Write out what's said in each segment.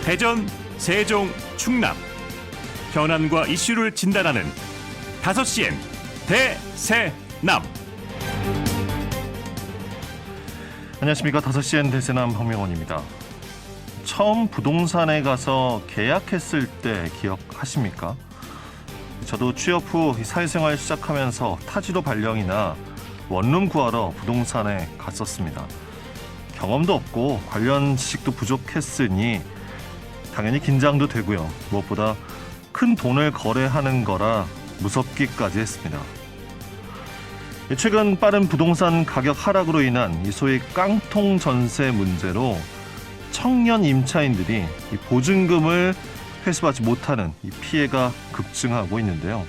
대전, 세종, 충남 현안과 이슈를 진단하는 5시엔 대세남. 안녕하십니까. 5시엔 대세남 황명원입니다. 처음 부동산에 가서 계약했을 때 기억하십니까? 저도 취업 후 사회생활 시작하면서 타지로 발령이나 원룸 구하러 부동산에 갔었습니다. 경험도 없고 관련 지식도 부족했으니 당연히 긴장도 되고요. 무엇보다 큰 돈을 거래하는 거라 무섭기까지 했습니다. 최근 빠른 부동산 가격 하락으로 인한 이 소위 깡통 전세 문제로 청년 임차인들이 이 보증금을 회수받지 못하는 이 피해가 급증하고 있는데요.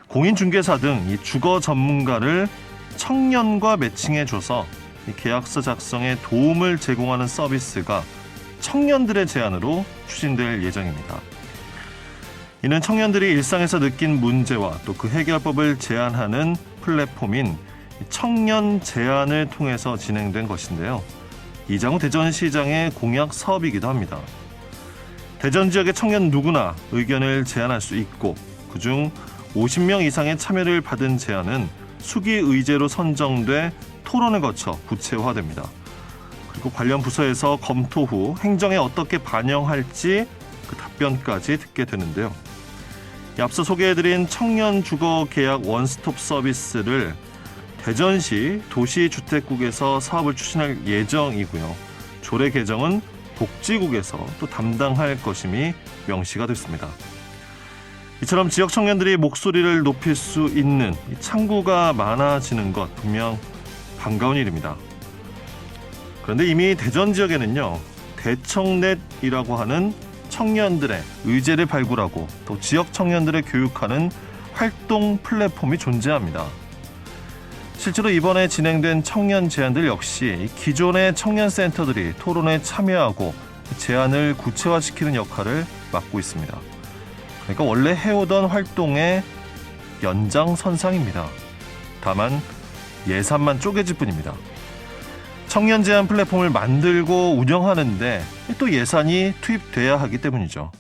공인중개사 등 이 주거 전문가를 청년과 매칭해줘서 이 계약서 작성에 도움을 제공하는 서비스가 청년들의 제안으로 추진될 예정입니다. 이는 청년들이 일상에서 느낀 문제와 또 그 해결법을 제안하는 플랫폼인 청년 제안을 통해서 진행된 것인데요. 이장우 대전시장의 공약 사업이기도 합니다. 대전 지역의 청년 누구나 의견을 제안할 수 있고 그중 50명 이상의 참여를 받은 제안은 수기 의제로 선정돼 토론을 거쳐 구체화됩니다. 그리고 관련 부서에서 검토 후 행정에 어떻게 반영할지 그 답변까지 듣게 되는데요. 앞서 소개해드린 청년 주거 계약 원스톱 서비스를 대전시 도시주택국에서 사업을 추진할 예정이고요. 조례 개정은 복지국에서 또 담당할 것임이 명시가 됐습니다. 이처럼 지역 청년들이 목소리를 높일 수 있는 창구가 많아지는 것 분명 반가운 일입니다. 그런데 이미 대전 지역에는요, 대청넷이라고 하는 청년들의 의제를 발굴하고 또 지역 청년들을 교육하는 활동 플랫폼이 존재합니다. 실제로 이번에 진행된 청년 제안들 역시 기존의 청년센터들이 토론에 참여하고 제안을 구체화시키는 역할을 맡고 있습니다. 그러니까 원래 해오던 활동의 연장선상입니다. 다만 예산만 쪼개질 뿐입니다. 청년 제안 플랫폼을 만들고 운영하는데 또 예산이 투입돼야 하기 때문이죠.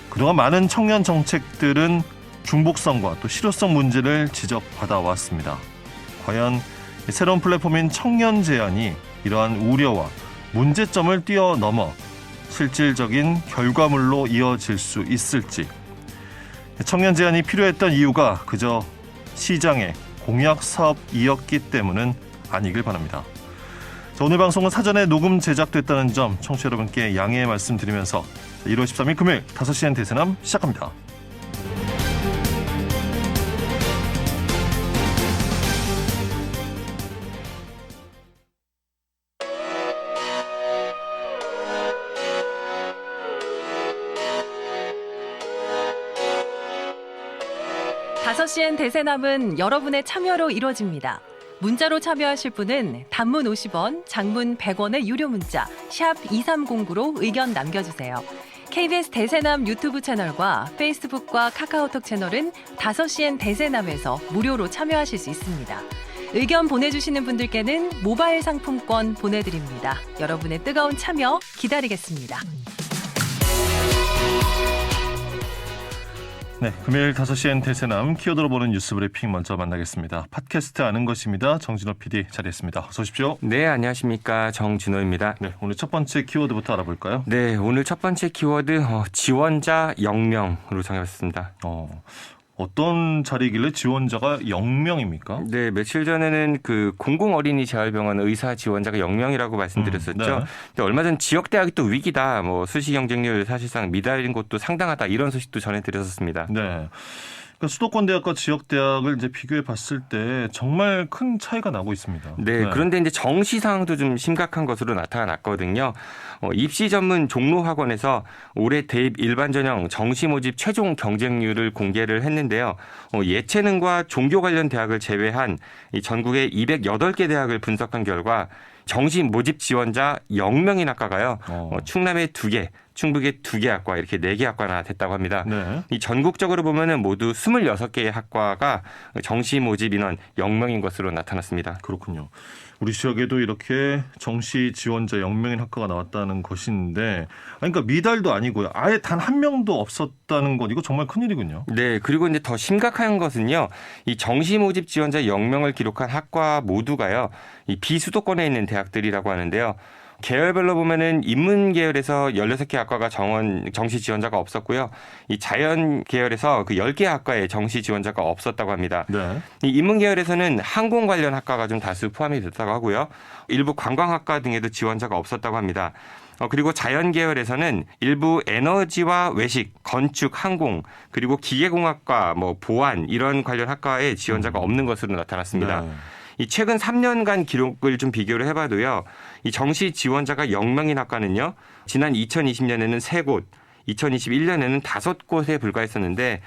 그동안 많은 청년 정책들은 중복성과 또 실효성 문제를 지적받아 왔습니다. 과연 새로운 플랫폼인 청년 제안이 이러한 우려와 문제점을 뛰어넘어 실질적인 결과물로 이어질 수 있을지. 청년 제안이 필요했던 이유가 그저 시장의 공약 사업이었기 때문은 아니길 바랍니다. 자, 오늘 방송은 사전에 녹음 제작됐다는 점 청취자 여러분께 양해의 말씀드리면서 1월 13일 금요일 5시엔 대세남 시작합니다. 다섯 시엔 대세남은 여러분의 참여로 이루어집니다. 문자로 참여하실 분은 단문 50원, 장문 100원의 유료 문자 샵 2309로 의견 남겨주세요. KBS 대세남 유튜브 채널과 페이스북과 카카오톡 채널은 5시엔 대세남에서 무료로 참여하실 수 있습니다. 의견 보내주시는 분들께는 모바일 상품권 보내드립니다. 여러분의 뜨거운 참여 기다리겠습니다. 네, 금요일 5시엔 대세남 키워드로 보는 뉴스 브리핑 먼저 만나겠습니다. 팟캐스트 아는 것입니다. 정진호 PD 자리했습니다. 어서 오십시오. 네, 안녕하십니까. 정진호입니다. 네, 오늘 첫 번째 키워드부터 알아볼까요? 네, 오늘 첫 번째 키워드 지원자 0명으로 정해봤습니다. 어떤 자리이길래 지원자가 0명입니까? 네, 며칠 전에는 그 공공어린이 재활병원 의사 지원자가 0명이라고 말씀드렸었죠. 네. 근데 얼마 전 지역대학이 또 위기다, 뭐 수시 경쟁률 사실상 미달인 곳도 상당하다 이런 소식도 전해드렸었습니다. 네. 그러니까 수도권 대학과 지역 대학을 이제 비교해 봤을 때 정말 큰 차이가 나고 있습니다. 네, 그런데 이제 정시 상황도 좀 심각한 것으로 나타났거든요. 입시 전문 종로학원에서 올해 대입 일반 전형 정시 모집 최종 경쟁률을 공개를 했는데요. 예체능과 종교 관련 대학을 제외한 이 전국의 208개 대학을 분석한 결과 정시 모집 지원자 0명이 낙가가요. 충남에 2개, 충북에 2개 학과 이렇게 4개 학과나 됐다고 합니다. 네. 이 전국적으로 보면은 모두 26개의 학과가 정시 모집 인원 0명인 것으로 나타났습니다. 그렇군요. 우리 지역에도 이렇게 정시 지원자 0명인 학과가 나왔다는 것인데, 그러니까 미달도 아니고요. 아예 단 한 명도 없었다는 건 이거 정말 큰일이군요. 네, 그리고 이제 더 심각한 것은요. 이 정시 모집 지원자 0명을 기록한 학과 모두가요. 이 비수도권에 있는 대학들이라고 하는데요. 계열별로 보면은 인문 계열에서 16개 학과가 정시 지원자가 없었고요. 이 자연 계열에서 그 10개 학과에 정시 지원자가 없었다고 합니다. 네. 이 인문 계열에서는 항공 관련 학과가 좀 다수 포함이 됐다고 하고요. 일부 관광학과 등에도 지원자가 없었다고 합니다. 그리고 자연 계열에서는 일부 에너지와 외식, 건축, 항공, 그리고 기계공학과, 보안 이런 관련 학과에 지원자가 없는 것으로 나타났습니다. 네. 이 최근 3년간 기록을 좀 비교를 해봐도요. 이 정시 지원자가 0명인 학과는요. 지난 2020년에는 3곳, 2021년에는 5곳에 불과했었는데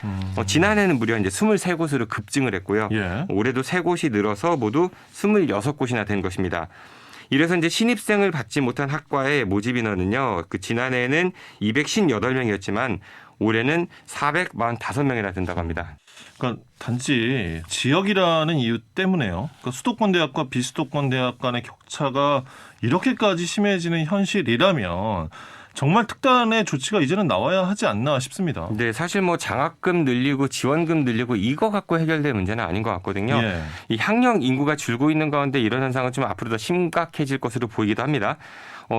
지난해는 무려 이제 23곳으로 급증을 했고요. 예. 올해도 3곳이 늘어서 모두 26곳이나 된 것입니다. 이래서 이제 신입생을 받지 못한 학과의 모집 인원은요. 그 지난해에는 258명이었지만 올해는 445명이나 된다고 합니다. 그러니까 단지 지역이라는 이유 때문에요. 그러니까 수도권 대학과 비수도권 대학 간의 격차가 이렇게까지 심해지는 현실이라면 정말 특단의 조치가 이제는 나와야 하지 않나 싶습니다. 네, 사실 장학금 늘리고 지원금 늘리고 이거 갖고 해결될 문제는 아닌 것 같거든요. 예. 이 학령 인구가 줄고 있는 가운데 이런 현상은 좀 앞으로 더 심각해질 것으로 보이기도 합니다.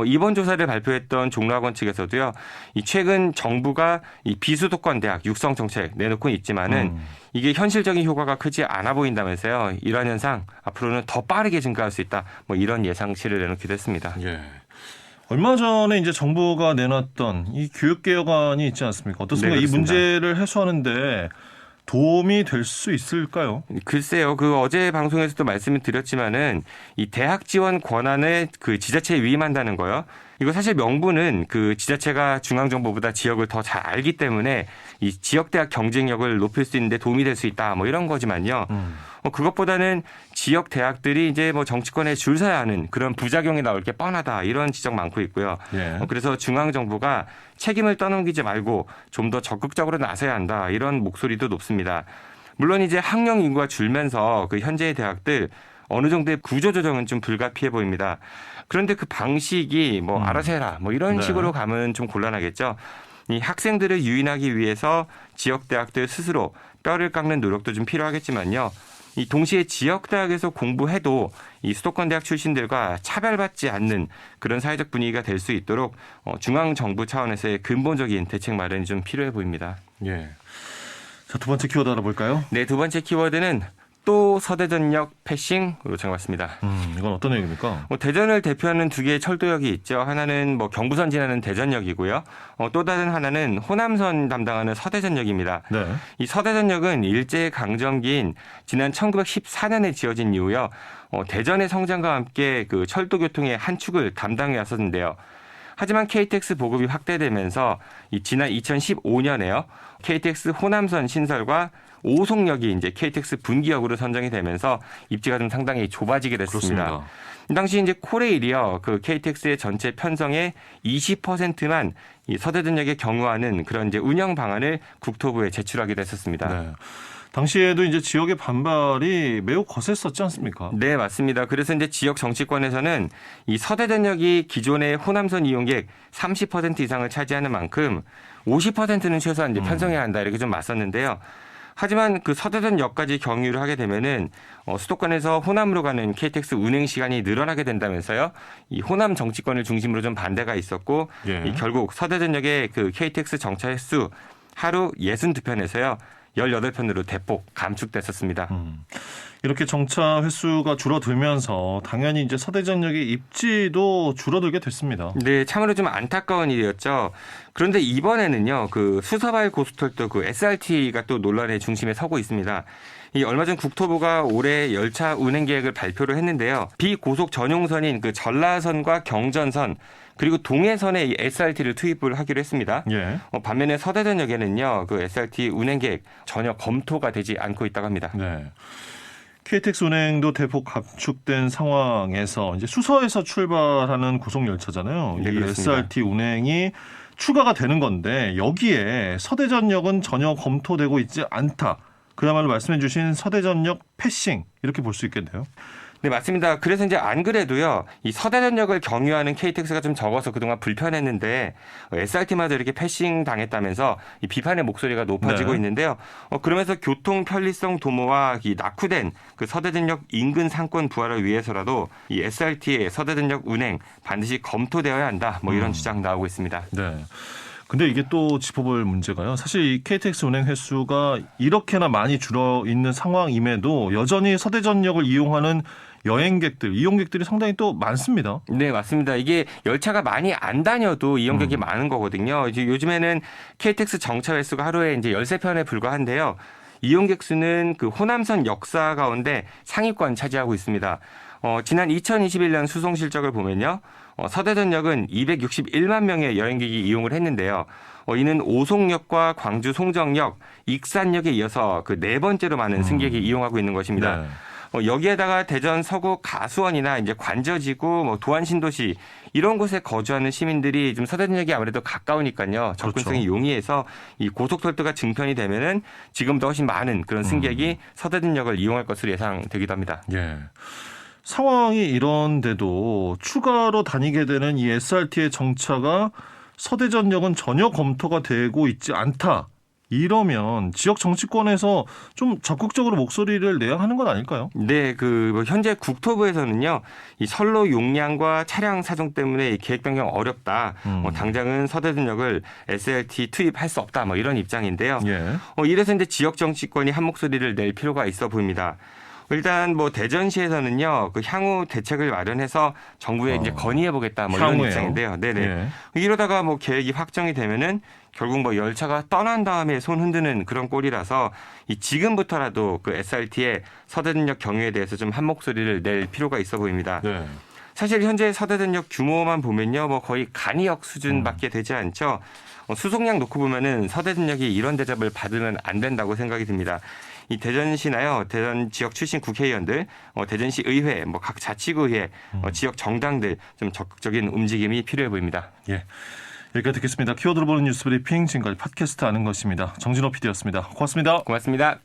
이번 조사를 발표했던 종로학원 측에서도요. 이 최근 정부가 이 비수도권 대학 육성 정책 내놓고 있지만은 이게 현실적인 효과가 크지 않아 보인다면서요. 이런 현상 앞으로는 더 빠르게 증가할 수 있다. 이런 예상치를 내놓기도 했습니다. 예. 얼마 전에 이제 정부가 내놨던 이 교육개혁안이 있지 않습니까? 어떻습니까? 네, 이 그렇습니다. 문제를 해소하는데 도움이 될 수 있을까요? 글쎄요. 어제 방송에서도 말씀을 드렸지만은 이 대학 지원 권한을 그 지자체에 위임한다는 거요. 이거 사실 명분은 그 지자체가 중앙정부보다 지역을 더 잘 알기 때문에 이 지역대학 경쟁력을 높일 수 있는데 도움이 될 수 있다. 이런 거지만요. 그것보다는 지역 대학들이 이제 정치권에 줄 서야 하는 그런 부작용이 나올 게 뻔하다. 이런 지적 많고 있고요. 예. 그래서 중앙정부가 책임을 떠넘기지 말고 좀 더 적극적으로 나서야 한다. 이런 목소리도 높습니다. 물론 이제 학령 인구가 줄면서 그 현재의 대학들 어느 정도의 구조조정은 좀 불가피해 보입니다. 그런데 그 방식이 알아서 해라. 이런 네. 식으로 가면 좀 곤란하겠죠. 이 학생들을 유인하기 위해서 지역 대학들 스스로 뼈를 깎는 노력도 좀 필요하겠지만요. 이 동시에 지역 대학에서 공부해도 이 수도권 대학 출신들과 차별받지 않는 그런 사회적 분위기가 될 수 있도록 중앙 정부 차원에서의 근본적인 대책 마련이 좀 필요해 보입니다. 예. 자, 두 번째 키워드 알아볼까요? 네, 두 번째 키워드는 또 서대전역 패싱으로 정했습니다. 이건 어떤 얘기입니까? 대전을 대표하는 2개의 철도역이 있죠. 하나는 경부선 지나는 대전역이고요. 또 다른 하나는 호남선 담당하는 서대전역입니다. 네. 이 서대전역은 일제강점기인 지난 1914년에 지어진 이후요. 대전의 성장과 함께 그 철도 교통의 한 축을 담당해 왔었는데요. 하지만 KTX 보급이 확대되면서 지난 2015년에요. KTX 호남선 신설과 오송역이 이제 KTX 분기역으로 선정이 되면서 입지가 좀 상당히 좁아지게 됐습니다. 그렇습니다. 이 당시 이제 코레일이요. 그 KTX의 전체 편성의 20%만 이 서대전역에 경유하는 그런 이제 운영 방안을 국토부에 제출하기도 했었습니다. 네. 당시에도 이제 지역의 반발이 매우 거셌었지 않습니까? 네, 맞습니다. 그래서 이제 지역 정치권에서는 이 서대전역이 기존의 호남선 이용객 30% 이상을 차지하는 만큼 50%는 최소한 이제 편성해야 한다 이렇게 좀 맞섰는데요. 하지만 그 서대전역까지 경유를 하게 되면은 수도권에서 호남으로 가는 KTX 운행 시간이 늘어나게 된다면서요. 이 호남 정치권을 중심으로 좀 반대가 있었고 예. 결국 서대전역의 그 KTX 정차 횟수 하루 62편에서요. 18편으로 대폭 감축됐었습니다. 이렇게 정차 횟수가 줄어들면서 당연히 이제 서대전역의 입지도 줄어들게 됐습니다. 네, 참으로 좀 안타까운 일이었죠. 그런데 이번에는요, 그 수서발 고속철도 그 SRT가 또 논란의 중심에 서고 있습니다. 이 얼마 전 국토부가 올해 열차 운행 계획을 발표를 했는데요. 비고속 전용선인 그 전라선과 경전선 그리고 동해선에 이 SRT를 투입을 하기로 했습니다. 예. 반면에 서대전역에는요, 그 SRT 운행 계획 전혀 검토가 되지 않고 있다고 합니다. 네. KTX 운행도 대폭 감축된 상황에서 이제 수서에서 출발하는 고속 열차잖아요. 네, 이 그렇습니다. SRT 운행이 추가가 되는 건데 여기에 서대전역은 전혀 검토되고 있지 않다. 그야말로 말씀해 주신 서대전역 패싱 이렇게 볼 수 있겠네요. 네, 맞습니다. 그래서 이제 안 그래도요, 이 서대전역을 경유하는 KTX가 좀 적어서 그동안 불편했는데, SRT마저 이렇게 패싱 당했다면서 이 비판의 목소리가 높아지고 네. 있는데요. 그러면서 교통 편리성 도모와 이 낙후된 그 서대전역 인근 상권 부활을 위해서라도 이 SRT의 서대전역 운행 반드시 검토되어야 한다. 뭐 이런 주장 나오고 있습니다. 네. 근데 이게 또 짚어볼 문제가요. 사실 이 KTX 운행 횟수가 이렇게나 많이 줄어 있는 상황임에도 여전히 서대전역을 이용하는 여행객들, 이용객들이 상당히 또 많습니다. 네, 맞습니다. 이게 열차가 많이 안 다녀도 이용객이 많은 거거든요. 이제 요즘에는 KTX 정차 횟수가 하루에 이제 13편에 불과한데요. 이용객 수는 그 호남선 역사 가운데 상위권 차지하고 있습니다. 지난 2021년 수송 실적을 보면요. 서대전역은 261만 명의 여행객이 이용을 했는데요. 이는 오송역과 광주 송정역, 익산역에 이어서 그 네 번째로 많은 승객이 이용하고 있는 것입니다. 네. 여기에다가 대전 서구 가수원이나 이제 관저지구, 뭐 도안 신도시 이런 곳에 거주하는 시민들이 좀 서대전역이 아무래도 가까우니까요. 접근성이 그렇죠. 용이해서 이 고속철도가 증편이 되면은 지금보다 훨씬 많은 그런 승객이 서대전역을 이용할 것으로 예상되기도 합니다. 예. 상황이 이런데도 추가로 다니게 되는 이 SRT의 정차가 서대전역은 전혀 검토가 되고 있지 않다. 이러면 지역 정치권에서 좀 적극적으로 목소리를 내야 하는 건 아닐까요? 네, 뭐 현재 국토부에서는요, 이 선로 용량과 차량 사정 때문에 이 계획 변경 어렵다. 당장은 서대전역을 SRT 투입할 수 없다. 뭐 이런 입장인데요. 예. 이래서 이제 지역 정치권이 한 목소리를 낼 필요가 있어 보입니다. 일단 뭐 대전시에서는요, 그 향후 대책을 마련해서 정부에 이제 건의해 보겠다. 뭐 이런 향후에요? 입장인데요. 네네. 예. 이러다가 뭐 계획이 확정이 되면은 결국 뭐 열차가 떠난 다음에 손 흔드는 그런 꼴이라서 이 지금부터라도 그 SRT의 서대전역 경유에 대해서 좀 한 목소리를 낼 필요가 있어 보입니다. 네. 사실 현재 서대전역 규모만 보면요, 뭐 거의 간이역 수준밖에 되지 않죠. 수송량 놓고 보면은 서대전역이 이런 대접을 받으면 안 된다고 생각이 듭니다. 이 대전시나요, 대전 지역 출신 국회의원들, 대전시 의회, 뭐 각 자치구의회, 지역 정당들 좀 적극적인 움직임이 필요해 보입니다. 예. 여기까지 듣겠습니다. 키워드로 보는 뉴스 브리핑 지금까지 팟캐스트 아는 것입니다. 정진호 PD였습니다. 고맙습니다. 고맙습니다.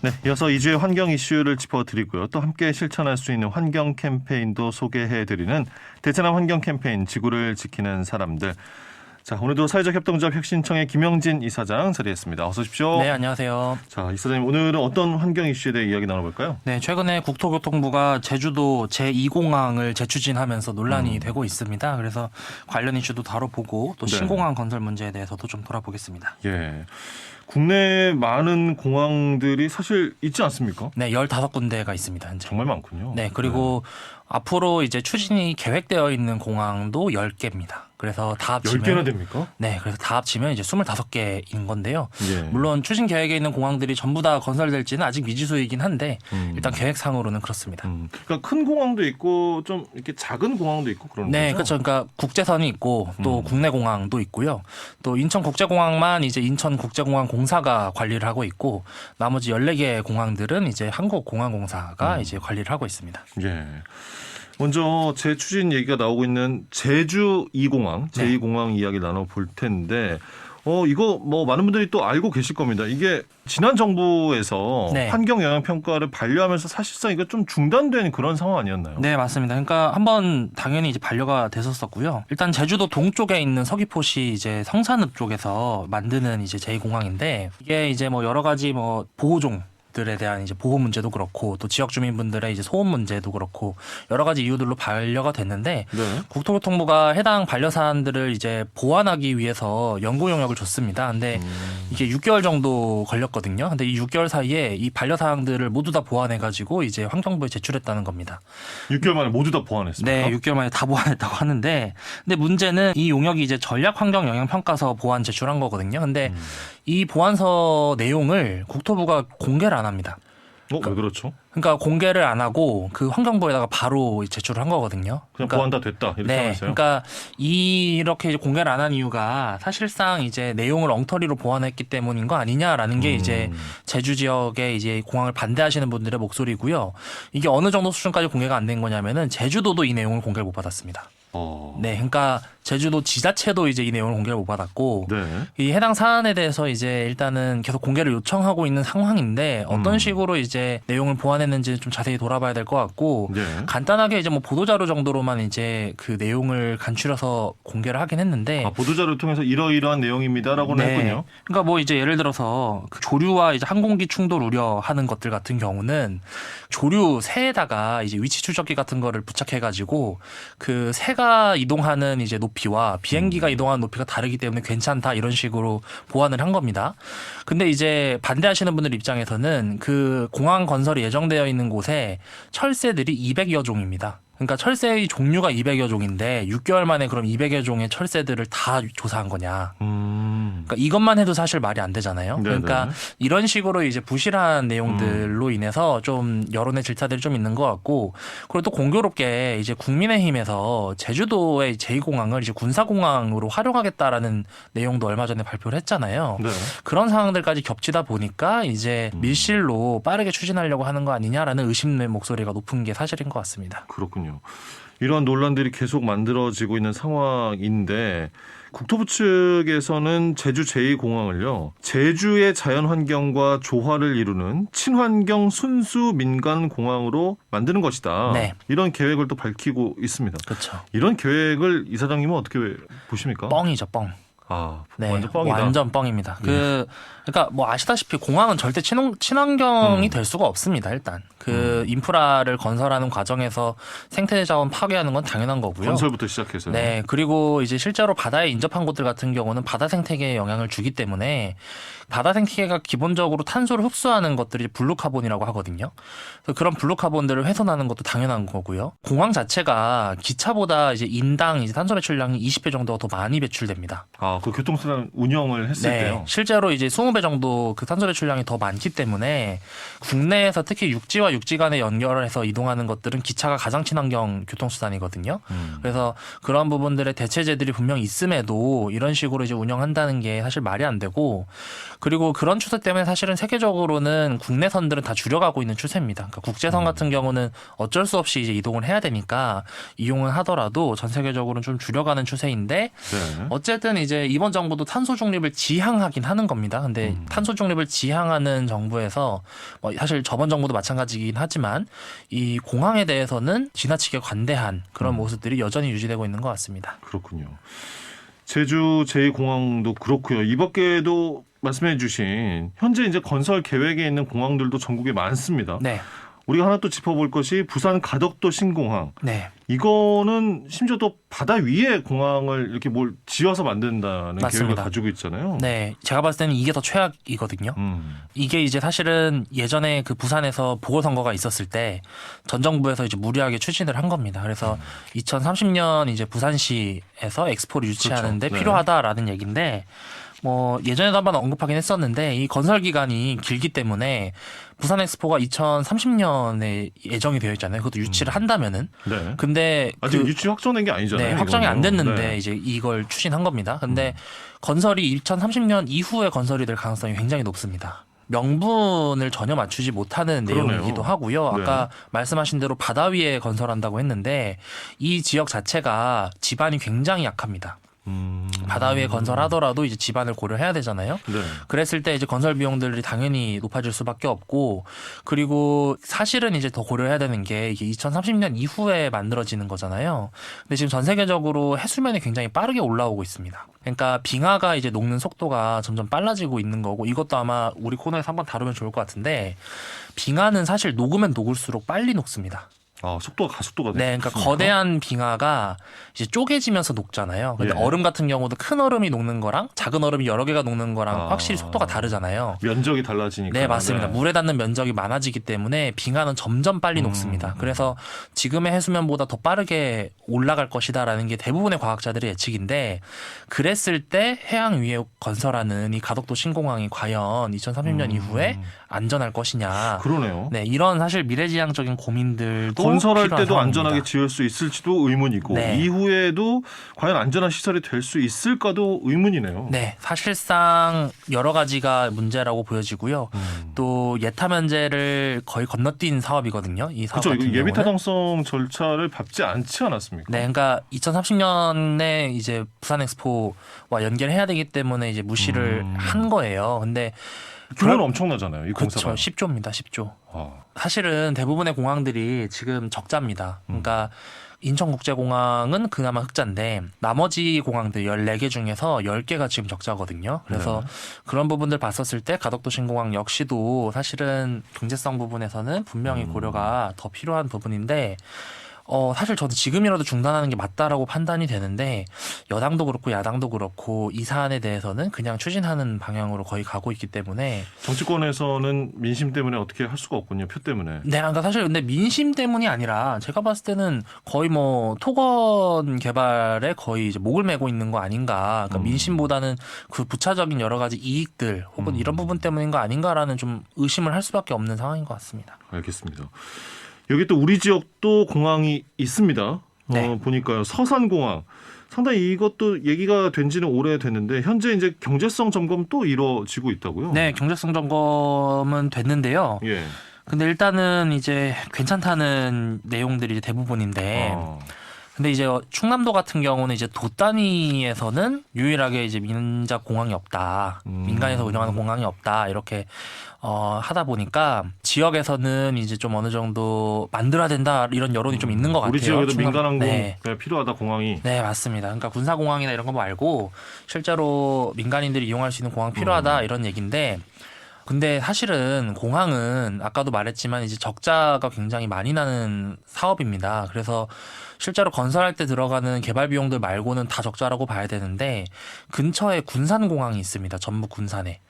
네, 이어서 2주의 환경 이슈를 짚어드리고요. 또 함께 실천할 수 있는 환경 캠페인도 소개해드리는 대체남 환경 캠페인 지구를 지키는 사람들. 자, 오늘도 사회적 협동조합 혁신청의 김영진 이사장 자리했습니다. 어서 오십시오. 네, 안녕하세요. 자, 이사장님 오늘은 어떤 환경 이슈에 대해 이야기 나눠볼까요? 네, 최근에 국토교통부가 제주도 제2공항을 재추진하면서 논란이 되고 있습니다. 그래서 관련 이슈도 다뤄보고 또 네. 신공항 건설 문제에 대해서도 좀 돌아보겠습니다. 예. 국내 많은 공항들이 사실 있지 않습니까? 네, 15군데가 있습니다, 현재. 정말 많군요. 네, 그리고 앞으로 이제 추진이 계획되어 있는 공항도 10개입니다. 그래서 다 합치면 10개나 됩니까? 네, 그래서 다 합치면 이제 25개인 건데요. 예. 물론 추진 계획에 있는 공항들이 전부 다 건설될지는 아직 미지수이긴 한데 일단 계획상으로는 그렇습니다. 그러니까 큰 공항도 있고 좀 이렇게 작은 공항도 있고 그런 네, 거죠? 그렇죠. 그러니까 국제선이 있고 또 국내 공항도 있고요. 또 인천국제공항만 이제 인천국제공항공사가 관리를 하고 있고 나머지 14개 공항들은 이제 한국공항공사가 이제 관리를 하고 있습니다. 예. 먼저 재추진 얘기가 나오고 있는 제주 2공항, 네. 제2공항 이야기 나눠볼 텐데 이거 뭐 많은 분들이 또 알고 계실 겁니다. 이게 지난 정부에서 네. 환경 영향 평가를 반려하면서 사실상 이거 좀 중단된 그런 상황 아니었나요? 네, 맞습니다. 그러니까 한번 당연히 이제 반려가 됐었었고요. 일단 제주도 동쪽에 있는 서귀포시 이제 성산읍 쪽에서 만드는 이제 제2공항인데 이게 이제 뭐 여러 가지 뭐 보호종 지역들에 대한 이제 보호 문제도 그렇고 또 지역 주민분들의 이제 소음 문제도 그렇고 여러 가지 이유들로 반려가 됐는데 네. 국토교통부가 해당 반려사안들을 이제 보완하기 위해서 연구 용역을 줬습니다. 근데 이게 6개월 정도 걸렸거든요. 근데 이 6개월 사이에 이 반려사항들을 모두 다 보완해가지고 이제 환경부에 제출했다는 겁니다. 6개월 만에 모두 다 보완했습니까? 네, 6개월 만에 다 보완했다고 하는데, 근데 문제는 이 용역이 이제 전략환경영향평가서 보완 제출한 거거든요. 근데 이 보완서 내용을 국토부가 공개를 안 합니다. 왜 그렇죠? 그러니까 공개를 안 하고 그 환경부에다가 바로 제출을 한 거거든요. 그냥 그러니까 보완 다 됐다 이렇게 네, 하면서요? 그러니까 이렇게 이제 공개를 안 한 이유가 사실상 이제 내용을 엉터리로 보완했기 때문인 거 아니냐라는 게 이제 제주 지역에 이제 공항을 반대하시는 분들의 목소리고요. 이게 어느 정도 수준까지 공개가 안 된 거냐면은 제주도도 이 내용을 공개를 못 받았습니다. 네, 그러니까 제주도 지자체도 이제 이 내용을 공개를 못 받았고 네. 이 해당 사안에 대해서 이제 일단은 계속 공개를 요청하고 있는 상황인데 어떤 식으로 이제 내용을 보완했는지 좀 자세히 돌아봐야 될 것 같고 네. 간단하게 이제 뭐 보도자료 정도로만 이제 그 내용을 간추려서 공개를 하긴 했는데 보도자료를 통해서 이러이러한 내용입니다라고는 네. 했군요. 그러니까 뭐 이제 예를 들어서 그 조류와 이제 항공기 충돌 우려하는 것들 같은 경우는 조류 새에다가 이제 위치 추적기 같은 거를 부착해가지고 그 새가 이동하는 이제 높이와 비행기가 이동하는 높이가 다르기 때문에 괜찮다 이런 식으로 보완을 한 겁니다. 근데 이제 반대하시는 분들 입장에서는 그 공항 건설이 예정되어 있는 곳에 철새들이 200여 종입니다. 그러니까 철새의 종류가 200여 종인데 6개월 만에 그럼 200여 종의 철새들을 다 조사한 거냐. 그러니까 이것만 해도 사실 말이 안 되잖아요. 네네. 그러니까 이런 식으로 이제 부실한 내용들로 인해서 좀 여론의 질타들이 좀 있는 것 같고 그리고 또 공교롭게 이제 국민의힘에서 제주도의 제2공항을 이제 군사공항으로 활용하겠다라는 내용도 얼마 전에 발표를 했잖아요. 네. 그런 상황들까지 겹치다 보니까 이제 밀실로 빠르게 추진하려고 하는 거 아니냐라는 의심의 목소리가 높은 게 사실인 것 같습니다. 그렇군요. 이러한 논란들이 계속 만들어지고 있는 상황인데 국토부 측에서는 제주 제2공항을요. 제주의 자연환경과 조화를 이루는 친환경 순수 민간 공항으로 만드는 것이다. 네. 이런 계획을 또 밝히고 있습니다. 그렇죠. 이런 계획을 이사장님은 어떻게 보십니까? 뻥이죠, 뻥. 네, 완전 뻥이다. 완전 뻥입니다. 그러니까 뭐 아시다시피 공항은 절대 친환경이 될 수가 없습니다. 일단 그 인프라를 건설하는 과정에서 생태 자원 파괴하는 건 당연한 거고요. 건설부터 시작해서요. 네, 그리고 이제 실제로 바다에 인접한 곳들 같은 경우는 바다 생태계에 영향을 주기 때문에 바다 생태계가 기본적으로 탄소를 흡수하는 것들이 블루카본이라고 하거든요. 그래서 그런 블루카본들을 훼손하는 것도 당연한 거고요. 공항 자체가 기차보다 이제 인당 이제 탄소 배출량이 20배 정도가 더 많이 배출됩니다. 그 교통수단 운영을 했을 때요. 실제로 이제 20배 정도 그 탄소 배출량이 더 많기 때문에 국내에서 특히 육지와 육지 간에 연결을 해서 이동하는 것들은 기차가 가장 친환경 교통수단이거든요. 그래서 그런 부분들의 대체제들이 분명 있음에도 이런 식으로 이제 운영한다는 게 사실 말이 안 되고 그리고 그런 추세 때문에 사실은 세계적으로는 국내선들은 다 줄여가고 있는 추세입니다. 그러니까 국제선 같은 경우는 어쩔 수 없이 이제 이동을 해야 되니까 이용은 하더라도 전 세계적으로는 좀 줄여가는 추세인데 네. 어쨌든 이제 이번 정부도 탄소 중립을 지향하긴 하는 겁니다. 근데 탄소 중립을 지향하는 정부에서 뭐 사실 저번 정부도 마찬가지긴 하지만 이 공항에 대해서는 지나치게 관대한 그런 모습들이 여전히 유지되고 있는 것 같습니다. 그렇군요. 제주 제2공항도 그렇고요. 이 밖에도 말씀해 주신 현재 이제 건설 계획에 있는 공항들도 전국에 많습니다. 네. 우리가 하나 또 짚어볼 것이 부산 가덕도 신공항. 네. 이거는 심지어 또 바다 위에 공항을 이렇게 뭘 지어서 만든다는 계획을 맞습니다. 가지고 있잖아요. 네. 제가 봤을 때는 이게 더 최악이거든요. 이게 이제 사실은 예전에 그 부산에서 보궐선거가 있었을 때 전 정부에서 이제 무리하게 추진을 한 겁니다. 그래서 2030년 이제 부산시에서 엑스포를 유치하는데 그렇죠. 네. 필요하다라는 얘기인데 뭐 예전에도 한번 언급하긴 했었는데 이 건설 기간이 길기 때문에 부산 엑스포가 2030년에 예정이 되어 있잖아요. 그것도 유치를 한다면은. 네. 근데 아직 유치 확정된 게 아니잖아요. 네, 확정이 안 이거는. 됐는데 네. 이제 이걸 추진한 겁니다. 근데 건설이 2030년 이후에 건설이 될 가능성이 굉장히 높습니다. 명분을 전혀 맞추지 못하는 그러네요. 내용이기도 하고요. 아까 네. 말씀하신 대로 바다 위에 건설한다고 했는데 이 지역 자체가 지반이 굉장히 약합니다. 바다 위에 건설하더라도 이제 지반을 고려해야 되잖아요. 네. 그랬을 때 이제 건설 비용들이 당연히 높아질 수밖에 없고, 그리고 사실은 이제 더 고려해야 되는 게 이게 2030년 이후에 만들어지는 거잖아요. 근데 지금 전 세계적으로 해수면이 굉장히 빠르게 올라오고 있습니다. 그러니까 빙하가 이제 녹는 속도가 점점 빨라지고 있는 거고, 이것도 아마 우리 코너에서 한번 다루면 좋을 것 같은데, 빙하는 사실 녹으면 녹을수록 빨리 녹습니다. 아, 속도가 가속도가 네, 그러니까 거대한 빙하가 이제 쪼개지면서 녹잖아요. 근데 예. 얼음 같은 경우도 큰 얼음이 녹는 거랑 작은 얼음이 여러 개가 녹는 거랑 확실히 속도가 다르잖아요. 면적이 달라지니까. 네, 맞습니다. 물에 닿는 면적이 많아지기 때문에 빙하는 점점 빨리 녹습니다. 그래서 지금의 해수면보다 더 빠르게 올라갈 것이다라는 게 대부분의 과학자들의 예측인데, 그랬을 때 해양 위에 건설하는 이 가덕도 신공항이 과연 2030년 이후에 안전할 것이냐. 그러네요. 네, 이런 사실 미래지향적인 고민들도 건설할 필요한 때도 상황입니다. 안전하게 지을 수 있을지도 의문이고 네. 이후에도 과연 안전한 시설이 될 수 있을까도 의문이네요. 네, 사실상 여러 가지가 문제라고 보여지고요. 또 예타 면제를 거의 건너뛴 사업이거든요. 이 사업 그렇죠. 같은 이거 예비 경우는. 타당성 절차를 밟지 않지 않았습니까? 네, 그러니까 2030년에 이제 부산 엑스포와 연결해야 되기 때문에 이제 무시를 한 거예요. 근데 규모는 엄청나잖아요. 이 공사가. 그렇죠. 10조입니다. 10조. 아, 사실은 대부분의 공항들이 지금 적자입니다. 그러니까 인천국제공항은 그나마 흑자인데 나머지 공항들 14개 중에서 10개가 지금 적자거든요. 그래서 그런 부분들 봤었을 때 가덕도 신공항 역시도 사실은 경제성 부분에서는 분명히 고려가 더 필요한 부분인데, 사실 저는 지금이라도 중단하는 게 맞다라고 판단이 되는데, 여당도 그렇고 야당도 그렇고 이 사안에 대해서는 그냥 추진하는 방향으로 거의 가고 있기 때문에. 정치권에서는 민심 때문에 어떻게 할 수가 없군요. 표 때문에. 네, 그러니까 사실 근데 민심 때문이 아니라 제가 봤을 때는 거의 뭐 토건 개발에 거의 이제 목을 메고 있는 거 아닌가. 그러니까 민심보다는 그 부차적인 여러 가지 이익들 혹은 이런 부분 때문인 거 아닌가라는 좀 의심을 할 수밖에 없는 상황인 것 같습니다. 알겠습니다. 여기 또 우리 지역도 공항이 있습니다. 네. 보니까요. 서산공항. 상당히 이것도 얘기가 된 지는 오래됐는데 현재 이제 경제성 점검 또 이루어지고 있다고요? 네, 경제성 점검은 됐는데요. 예. 근데 일단은 이제 괜찮다는 내용들이 대부분인데, 근데 이제 충남도 같은 경우는 이제 도 단위에서는 유일하게 이제 민작 공항이 없다, 민간에서 운영하는 공항이 없다 이렇게 하다 보니까 지역에서는 이제 좀 어느 정도 만들어야 된다 이런 여론이 좀 있는 것 같아요. 우리 지역에도 민간항공 네. 필요하다 공항이. 네, 맞습니다. 그러니까 군사공항이나 이런 거 말고 실제로 민간인들이 이용할 수 있는 공항 필요하다 이런 얘기인데, 근데 사실은 공항은 아까도 말했지만 이제 적자가 굉장히 많이 나는 사업입니다. 그래서 실제로 건설할 때 들어가는 개발 비용들 말고는 다 적자라고 봐야 되는데, 근처에 군산공항이 있습니다. 전북 군산에.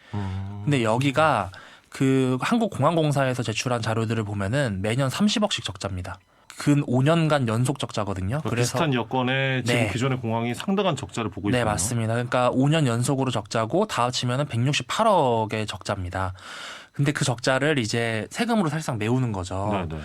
근데 여기가 그 한국공항공사에서 제출한 자료들을 보면은 매년 30억씩 적자입니다. 근 5년간 연속 적자거든요. 그래서 비슷한 여건에 지금 네. 기존의 공항이 상당한 적자를 보고 있어요. 네, 맞습니다. 그러니까 5년 연속으로 적자고 다 합치면은 168억의 적자입니다. 근데 그 적자를 이제 세금으로 사실상 메우는 거죠. 네, 네.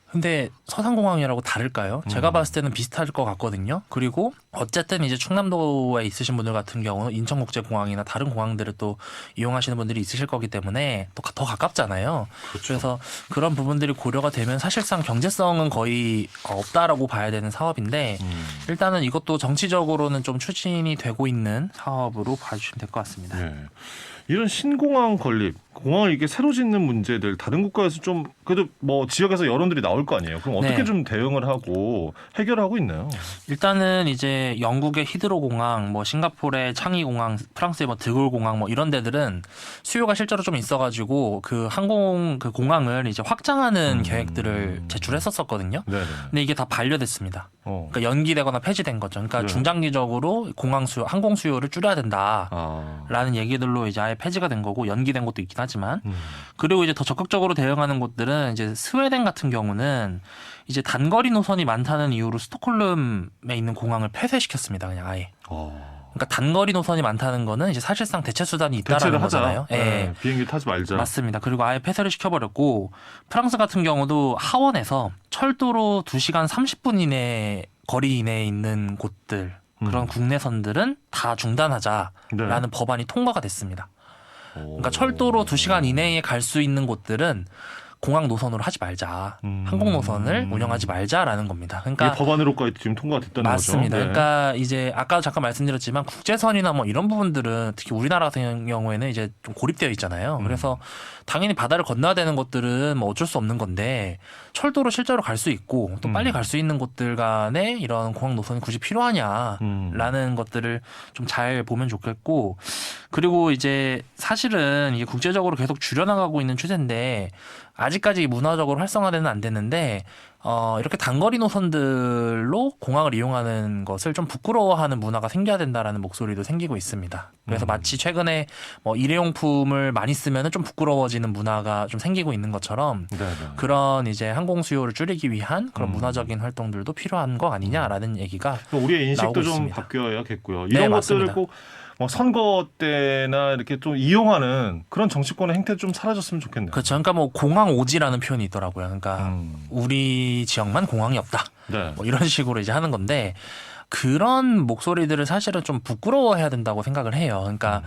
근데 서산공항이라고 다를까요? 제가 봤을 때는 비슷할 것 같거든요. 그리고 어쨌든 이제 충남도에 있으신 분들 같은 경우는 인천국제공항이나 다른 공항들을 또 이용하시는 분들이 있으실 거기 때문에 또 더 가깝잖아요. 그렇죠. 그래서 그런 부분들이 고려가 되면 사실상 경제성은 거의 없다라고 봐야 되는 사업인데, 일단은 이것도 정치적으로는 좀 추진이 되고 있는 사업으로 봐주시면 될 것 같습니다. 네. 이런 신공항 건립, 공항을 이게 새로 짓는 문제들 다른 국가에서 좀 그래도 뭐 지역에서 여론들이 나올 거 아니에요. 그럼 어떻게 네. 좀 대응을 하고 해결하고 있나요? 일단은 이제 영국의 히드로 공항, 뭐 싱가포르의 창의 공항, 프랑스의 뭐 드골 공항 뭐 이런 데들은 수요가 실제로 좀 있어가지고 그 항공 그 공항을 이제 확장하는 계획들을 제출했었거든요. 네. 근데 이게 다 반려됐습니다. 어. 그러니까 연기되거나 폐지된 거죠. 그러니까 네. 중장기적으로 공항 수요, 항공 수요를 줄여야 된다. 아. 라는 얘기들로 이제 아예 폐지가 된 거고, 연기된 것도 있긴 하지만, 그리고 이제 더 적극적으로 대응하는 곳들은 이제 스웨덴 같은 경우는 이제 단거리 노선이 많다는 이유로 스톡홀름에 있는 공항을 폐쇄시켰습니다. 그냥 아예. 그러니까 단거리 노선이 많다는 거는 이제 사실상 대체 수단이 있다라는 대체를 하자. 거잖아요. 예. 네. 비행기 타지 말자. 맞습니다. 그리고 아예 폐쇄를 시켜버렸고, 프랑스 같은 경우도 하원에서 철도로 2시간 30분 이내 거리 이내에 있는 곳들, 그런 국내선들은 다 중단하자라는 네. 법안이 통과가 됐습니다. 그러니까 철도로 2시간 이내에 갈 수 있는 곳들은 공항 노선으로 하지 말자. 항공 노선을 운영하지 말자라는 겁니다. 그러니까 이게 법안으로까지 지금 통과가 됐다는 맞습니다. 거죠. 네. 그러니까 이제 아까도 잠깐 말씀드렸지만 국제선이나 뭐 이런 부분들은 특히 우리나라 같은 경우에는 이제 좀 고립되어 있잖아요. 그래서 당연히 바다를 건너야 되는 것들은 뭐 어쩔 수 없는 건데 철도로 실제로 갈 수 있고 또 빨리 갈 수 있는 곳들 간에 이런 공항 노선이 굳이 필요하냐라는 것들을 좀 잘 보면 좋겠고, 그리고 이제 사실은 이게 국제적으로 계속 줄여나가고 있는 추세인데 아직까지 문화적으로 활성화되는 안 됐는데 이렇게 단거리 노선들로 공항을 이용하는 것을 좀 부끄러워하는 문화가 생겨야 된다라는 목소리도 생기고 있습니다. 그래서 마치 최근에 뭐 일회용품을 많이 쓰면은 좀 부끄러워지는 문화가 좀 생기고 있는 것처럼 네, 네. 그런 이제 항공 수요를 줄이기 위한 그런 문화적인 활동들도 필요한 거 아니냐라는 얘기가 우리의 인식도 나오고 좀 있습니다. 바뀌어야겠고요. 네, 이런 것들을 맞습니다. 꼭 뭐 선거 때나 이렇게 좀 이용하는 그런 정치권의 행태 좀 사라졌으면 좋겠네요. 그렇죠. 그러니까 뭐 공항 오지라는 표현이 있더라고요. 그러니까 우리 지역만 공항이 없다. 네. 뭐 이런 식으로 이제 하는 건데 그런 목소리들을 사실은 좀 부끄러워해야 된다고 생각을 해요. 그러니까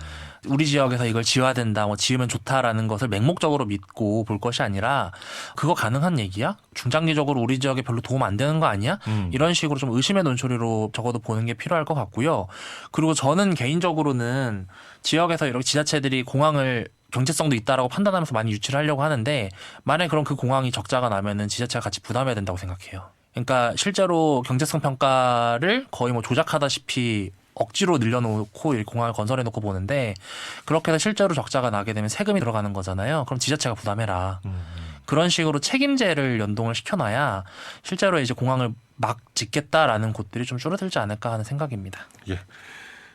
우리 지역에서 이걸 지어야 된다, 뭐 지으면 좋다라는 것을 맹목적으로 믿고 볼 것이 아니라 그거 가능한 얘기야? 중장기적으로 우리 지역에 별로 도움 안 되는 거 아니야? 이런 식으로 좀 의심의 논소리로 적어도 보는 게 필요할 것 같고요. 그리고 저는 개인적으로는 지역에서 이렇게 지자체들이 공항을 경제성도 있다라고 판단하면서 많이 유치를 하려고 하는데 만약에 그럼 그 공항이 적자가 나면은 지자체가 같이 부담해야 된다고 생각해요. 그러니까 실제로 경제성 평가를 거의 뭐 조작하다시피 억지로 늘려놓고 이 공항을 건설해놓고 보는데 그렇게 해서 실제로 적자가 나게 되면 세금이 들어가는 거잖아요. 그럼 지자체가 부담해라. 그런 식으로 책임제를 연동을 시켜놔야 실제로 이제 공항을 막 짓겠다라는 곳들이 좀 줄어들지 않을까 하는 생각입니다. 예,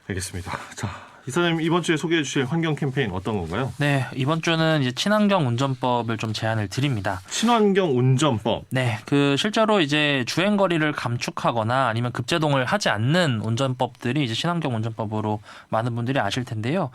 알겠습니다. 자, 이사님 이번 주에 소개해 주실 환경 캠페인 어떤 건가요? 네, 이번 주는 이제 친환경 운전법을 좀 제안을 드립니다. 친환경 운전법. 네, 그 실제로 이제 주행 거리를 감축하거나 아니면 급제동을 하지 않는 운전법들이 이제 친환경 운전법으로 많은 분들이 아실 텐데요.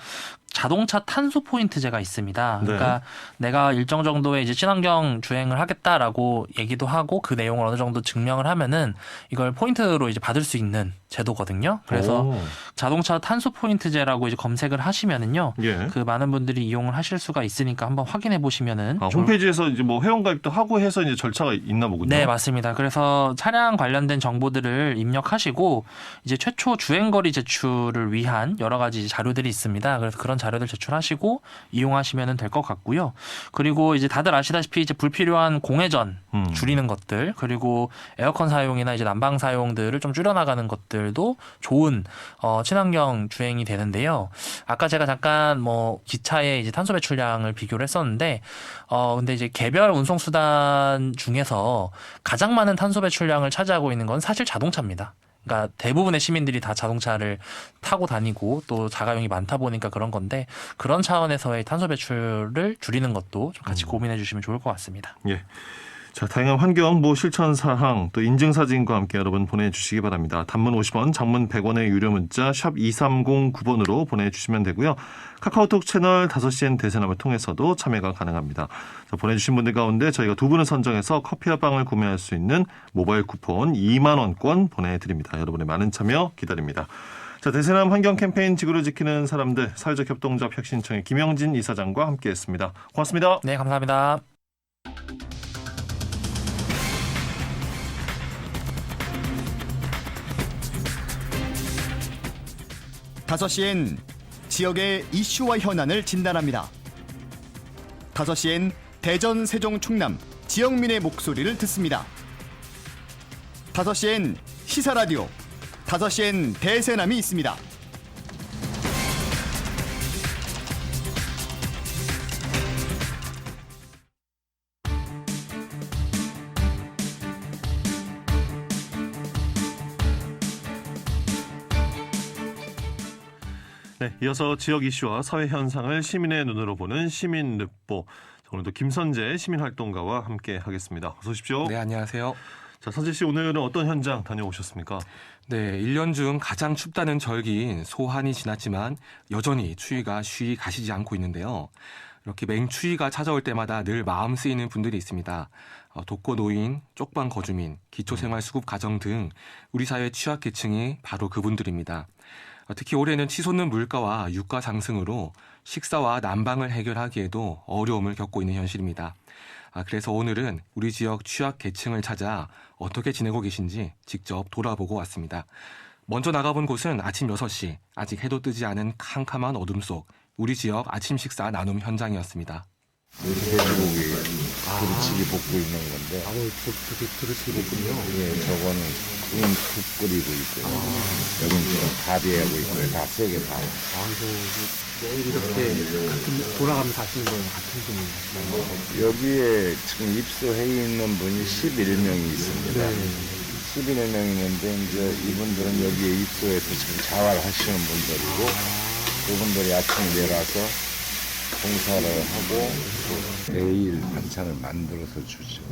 자동차 탄소 포인트제가 있습니다. 그러니까 내가 일정 정도의 이제 친환경 주행을 하겠다라고 얘기도 하고 그 내용을 어느 정도 증명을 하면은 이걸 포인트로 이제 받을 수 있는 제도거든요. 그래서 오. 자동차 탄소 포인트제라고 이제 검색을 하시면은요. 예. 그 많은 분들이 이용을 하실 수가 있으니까 한번 확인해 보시면은 홈페이지에서 이제 뭐 회원가입도 하고 해서 이제 절차가 있나 보군요. 네, 맞습니다. 그래서 차량 관련된 정보들을 입력하시고 이제 최초 주행거리 제출을 위한 여러 가지 자료들이 있습니다. 그래서 그런 자료들 제출하시고 이용하시면 될 것 같고요. 그리고 이제 다들 아시다시피 이제 불필요한 공회전 줄이는 것들, 그리고 에어컨 사용이나 이제 난방 사용들을 좀 줄여나가는 것들도 좋은 친환경 주행이 되는데요. 아까 제가 잠깐 뭐 기차의 이제 탄소 배출량을 비교를 했었는데, 근데 이제 개별 운송 수단 중에서 가장 많은 탄소 배출량을 차지하고 있는 건 사실 자동차입니다. 그러니까 대부분의 시민들이 다 자동차를 타고 다니고 또 자가용이 많다 보니까 그런 건데 그런 차원에서의 탄소 배출을 줄이는 것도 좀 같이 고민해 주시면 좋을 것 같습니다. 예. 자, 다양한 환경보 실천 사항 또 인증 사진과 함께 여러분 보내주시기 바랍니다. 단문 50원, 장문 100원의 유료 문자 샵 2309번으로 보내주시면 되고요. 카카오톡 채널 5시엔 대세남을 통해서도 참여가 가능합니다. 자, 보내주신 분들 가운데 저희가 두 분을 선정해서 커피와 빵을 구매할 수 있는 모바일 쿠폰 2만 원권 보내드립니다. 여러분의 많은 참여 기다립니다. 자, 대세남 환경 캠페인 지구를 지키는 사람들 사회적 협동조합 혁신청의 김영진 이사장과 함께했습니다. 고맙습니다. 네, 감사합니다. 다섯 시엔 지역의 이슈와 현안을 진단합니다. 5시엔 대전, 세종, 충남 지역민의 목소리를 듣습니다. 5시엔 시사라디오, 5시엔 대세남이 있습니다. 네, 이어서 지역 이슈와 사회 현상을 시민의 눈으로 보는 시민르보. 오늘도 김선재 시민활동가와 함께 하겠습니다. 어서 오십시오. 네, 안녕하세요. 자, 선재 씨 오늘은 어떤 현장 다녀오셨습니까? 네, 1년 중 가장 춥다는 절기인 소한이 지났지만 여전히 추위가 쉬이 가시지 않고 있는데요. 이렇게 맹추위가 찾아올 때마다 늘 마음 쓰이는 분들이 있습니다. 독거노인, 쪽방 거주민, 기초생활수급 가정 등 우리 사회의 취약계층이 바로 그분들입니다. 특히 올해는 치솟는 물가와 유가 상승으로 식사와 난방을 해결하기에도 어려움을 겪고 있는 현실입니다. 그래서 오늘은 우리 지역 취약 계층을 찾아 어떻게 지내고 계신지 직접 돌아보고 왔습니다. 먼저 나가본 곳은 아침 6시, 아직 해도 뜨지 않은 캄캄한 어둠 속 우리 지역 아침 식사 나눔 현장이었습니다. 돼지고기 두루치기 볶고 있는 건데. 두루치기 볶음요? 예, 저거는 국 끓이고 있고요. 여기는 지금 밥이하고 있고요. 다 세 개 다. 매일 이렇게 돌아가면서 하시는 거예요? 같은 분이? 여기에 지금 입소해 있는 분이 11명이 있습니다. 11명이 있는데 이제 이분들은 여기에 입소해서 지금 자활하시는 분들이고 그분들이 아침에 내려와서 봉사를 하고 또 매일 반찬을 만들어서 주죠.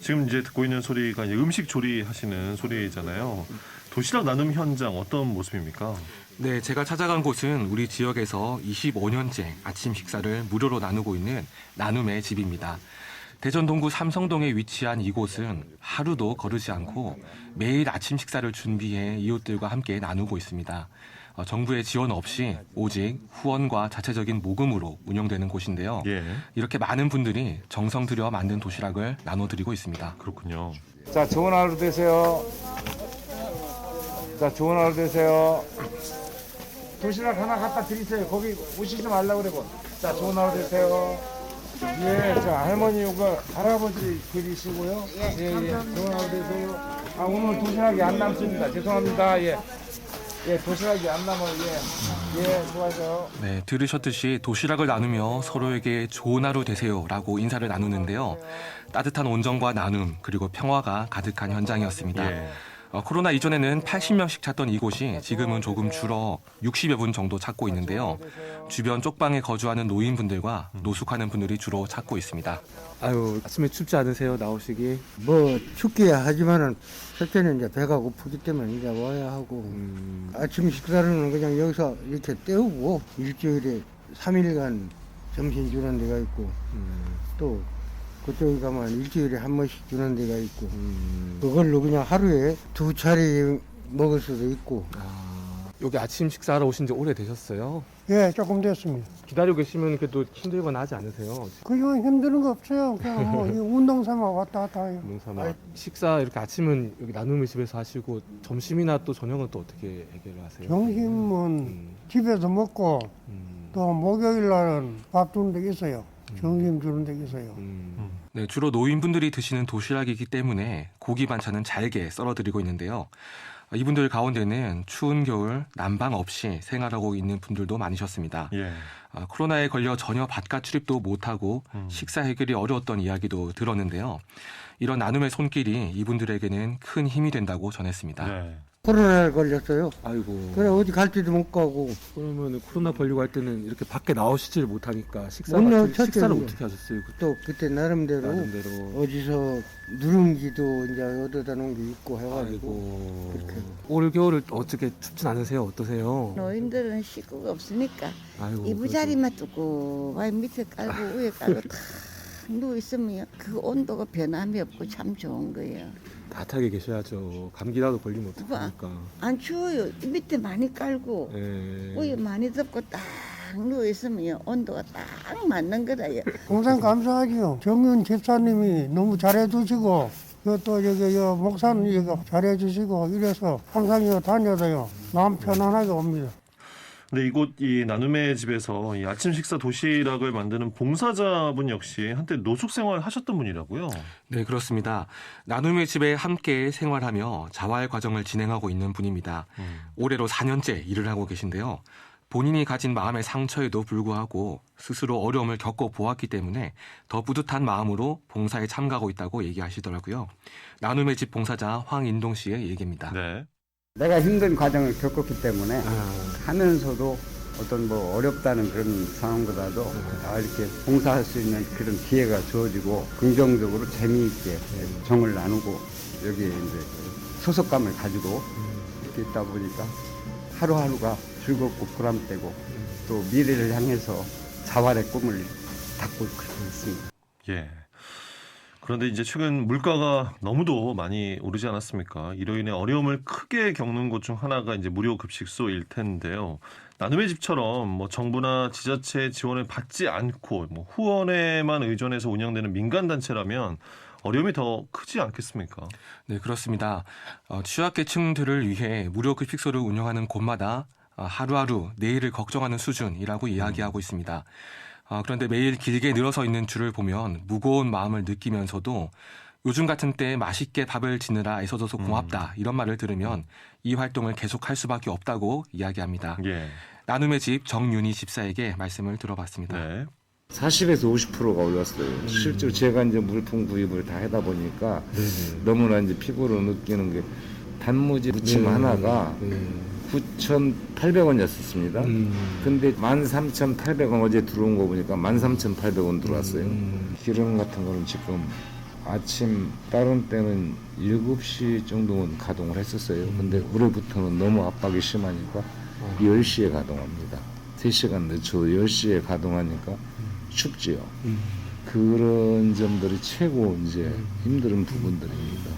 지금 이제 듣고 있는 소리가 이제 음식 조리하시는 소리잖아요. 도시락 나눔 현장 어떤 모습입니까? 네, 제가 찾아간 곳은 우리 지역에서 25년째 아침 식사를 무료로 나누고 있는 나눔의 집입니다. 대전 동구 삼성동에 위치한 이곳은 하루도 거르지 않고 매일 아침 식사를 준비해 이웃들과 함께 나누고 있습니다. 정부의 지원 없이 오직 후원과 자체적인 모금으로 운영되는 곳인데요. 예, 이렇게 많은 분들이 정성 들여 만든 도시락을 나눠드리고 있습니다. 그렇군요. 자, 좋은 하루 되세요. 자, 좋은 하루 되세요. 도시락 하나 갖다 드리세요. 거기 오시지 말라고 그러고. 자, 좋은 하루 되세요. 예, 자, 할머니 이거 할아버지 드리시고요. 예, 좋은 하루 되세요. 오늘 도시락이 안 남습니다. 죄송합니다. 예, 도시락이 안 남아요. 수고하세요. 네, 들으셨듯이 도시락을 나누며 서로에게 좋은 하루 되세요라고 인사를 나누는데요. 따뜻한 온정과 나눔 그리고 평화가 가득한 현장이었습니다. 예. 코로나 이전에는 80명씩 찾던 이곳이 지금은 조금 줄어 60여 분 정도 찾고 있는데요. 주변 쪽방에 거주하는 노인분들과 노숙하는 분들이 주로 찾고 있습니다. 아유, 아침에 춥지 않으세요, 나오시기? 뭐 춥기야 하지만은 첫째는 이제 배가 고프기 때문에 이제 와야 하고 아침 식사는 그냥 여기서 이렇게 때우고 일주일에 3일간 점심 주는 데가 있고 또 그쪽에 가면 일주일에 한 번씩 주는 데가 있고 그걸로 그냥 하루에 2차례 먹을 수도 있고. 여기 아침 식사하러 오신 지 오래 되셨어요? 예, 조금 됐습니다. 기다리고 계시면 그래도 힘들거나 하지 않으세요? 그냥 힘드는 거 없어요. 그냥 뭐 운동 삼아 왔다 갔다 해요. 농사마 식사 이렇게 아침은 여기 나눔의 집에서 하시고 점심이나 또 저녁은 또 어떻게 해결을 하세요? 점심은 집에서 먹고 또 목요일 날은 밥 주는 데 있어요. 점심 주는 데 있어요. 네, 주로 노인분들이 드시는 도시락이기 때문에 고기 반찬은 잘게 썰어드리고 있는데요. 이분들 가운데는 추운 겨울 난방 없이 생활하고 있는 분들도 많으셨습니다. 예. 코로나에 걸려 전혀 바깥 출입도 못하고 식사 해결이 어려웠던 이야기도 들었는데요. 이런 나눔의 손길이 이분들에게는 큰 힘이 된다고 전했습니다. 네. 코로나에 걸렸어요. 아이고. 그래 어디 갈 데도 못 가고. 그러면 코로나 걸리고 할 때는 이렇게 밖에 나오시질 못하니까 오늘 식사를 첫째 어떻게 하셨어요? 또 그때 나름대로 어디서 누룽지도 이제 얻어다 놓은 게 있고 해가지고 그렇게. 올 겨울을 어떻게 춥진 않으세요? 어떠세요? 노인들은 식구가 없으니까 아이고, 이부자리만 두고 와이 밑에 깔고 위에 깔고 탁 누워 있으면 그 온도가 변함이 없고 참 좋은 거예요. 따뜻하게 계셔야죠. 감기라도 걸리면 어떡합니까? 안 추워요. 이 밑에 많이 깔고 예. 위에 많이 덮고 딱 누워 있으면 온도가 딱 맞는 거라요. 항상 감사하지요. 정윤 집사님이 너무 잘해주시고 또 여기 목사님 잘해주시고 이래서 항상 여기 다녀도요. 마음 편안하게 옵니다. 근데 이곳 이 나눔의 집에서 이 아침 식사 도시락을 만드는 봉사자분 역시 한때 노숙 생활 하셨던 분이라고요. 네, 그렇습니다. 나눔의 집에 함께 생활하며 자활 과정을 진행하고 있는 분입니다. 올해로 4년째 일을 하고 계신데요. 본인이 가진 마음의 상처에도 불구하고 스스로 어려움을 겪어보았기 때문에 더 뿌듯한 마음으로 봉사에 참가하고 있다고 얘기하시더라고요. 나눔의 집 봉사자 황인동 씨의 얘기입니다. 네. 내가 힘든 과정을 겪었기 때문에 하면서도 어떤 뭐 어렵다는 그런 상황보다도 이렇게 봉사할 수 있는 그런 기회가 주어지고 긍정적으로 재미있게 정을 나누고 여기에 이제 소속감을 가지고 이렇게 있다 보니까 하루하루가 즐겁고 보람되고 또 미래를 향해서 자활의 꿈을 닦고 있습니다. 예. 그런데 이제 최근 물가가 너무도 많이 오르지 않았습니까? 이로 인해 어려움을 크게 겪는 곳 중 하나가 이제 무료 급식소일 텐데요. 나눔의 집처럼 뭐 정부나 지자체의 지원을 받지 않고 뭐 후원에만 의존해서 운영되는 민간 단체라면 어려움이 더 크지 않겠습니까? 네, 그렇습니다. 취약계층들을 위해 무료 급식소를 운영하는 곳마다 하루하루 내일을 걱정하는 수준이라고 이야기하고 있습니다. 그런데 매일 길게 늘어서 있는 줄을 보면 무거운 마음을 느끼면서도 요즘 같은 때에 맛있게 밥을 지느라 애써줘서 고맙다 이런 말을 들으면 이 활동을 계속할 수밖에 없다고 이야기합니다. 예. 나눔의 집 정윤희 집사에게 말씀을 들어봤습니다. 네. 40에서 50%가 올랐어요. 실제로 제가 이제 물품 구입을 다 하다 보니까 너무나 이제 피부로 느끼는 게 단무지 무침 하나가 9,800원이었습니다. 근데 13,800원 어제 들어온 거 보니까 13,800원 들어왔어요. 기름 같은 거는 지금 아침 다른 때는 7시 정도는 가동을 했었어요. 근데 올해부터는 너무 압박이 심하니까 10시에 가동합니다. 3시간 늦춰도 10시에 가동하니까 춥지요. 그런 점들이 최고 이제 힘든 부분들입니다.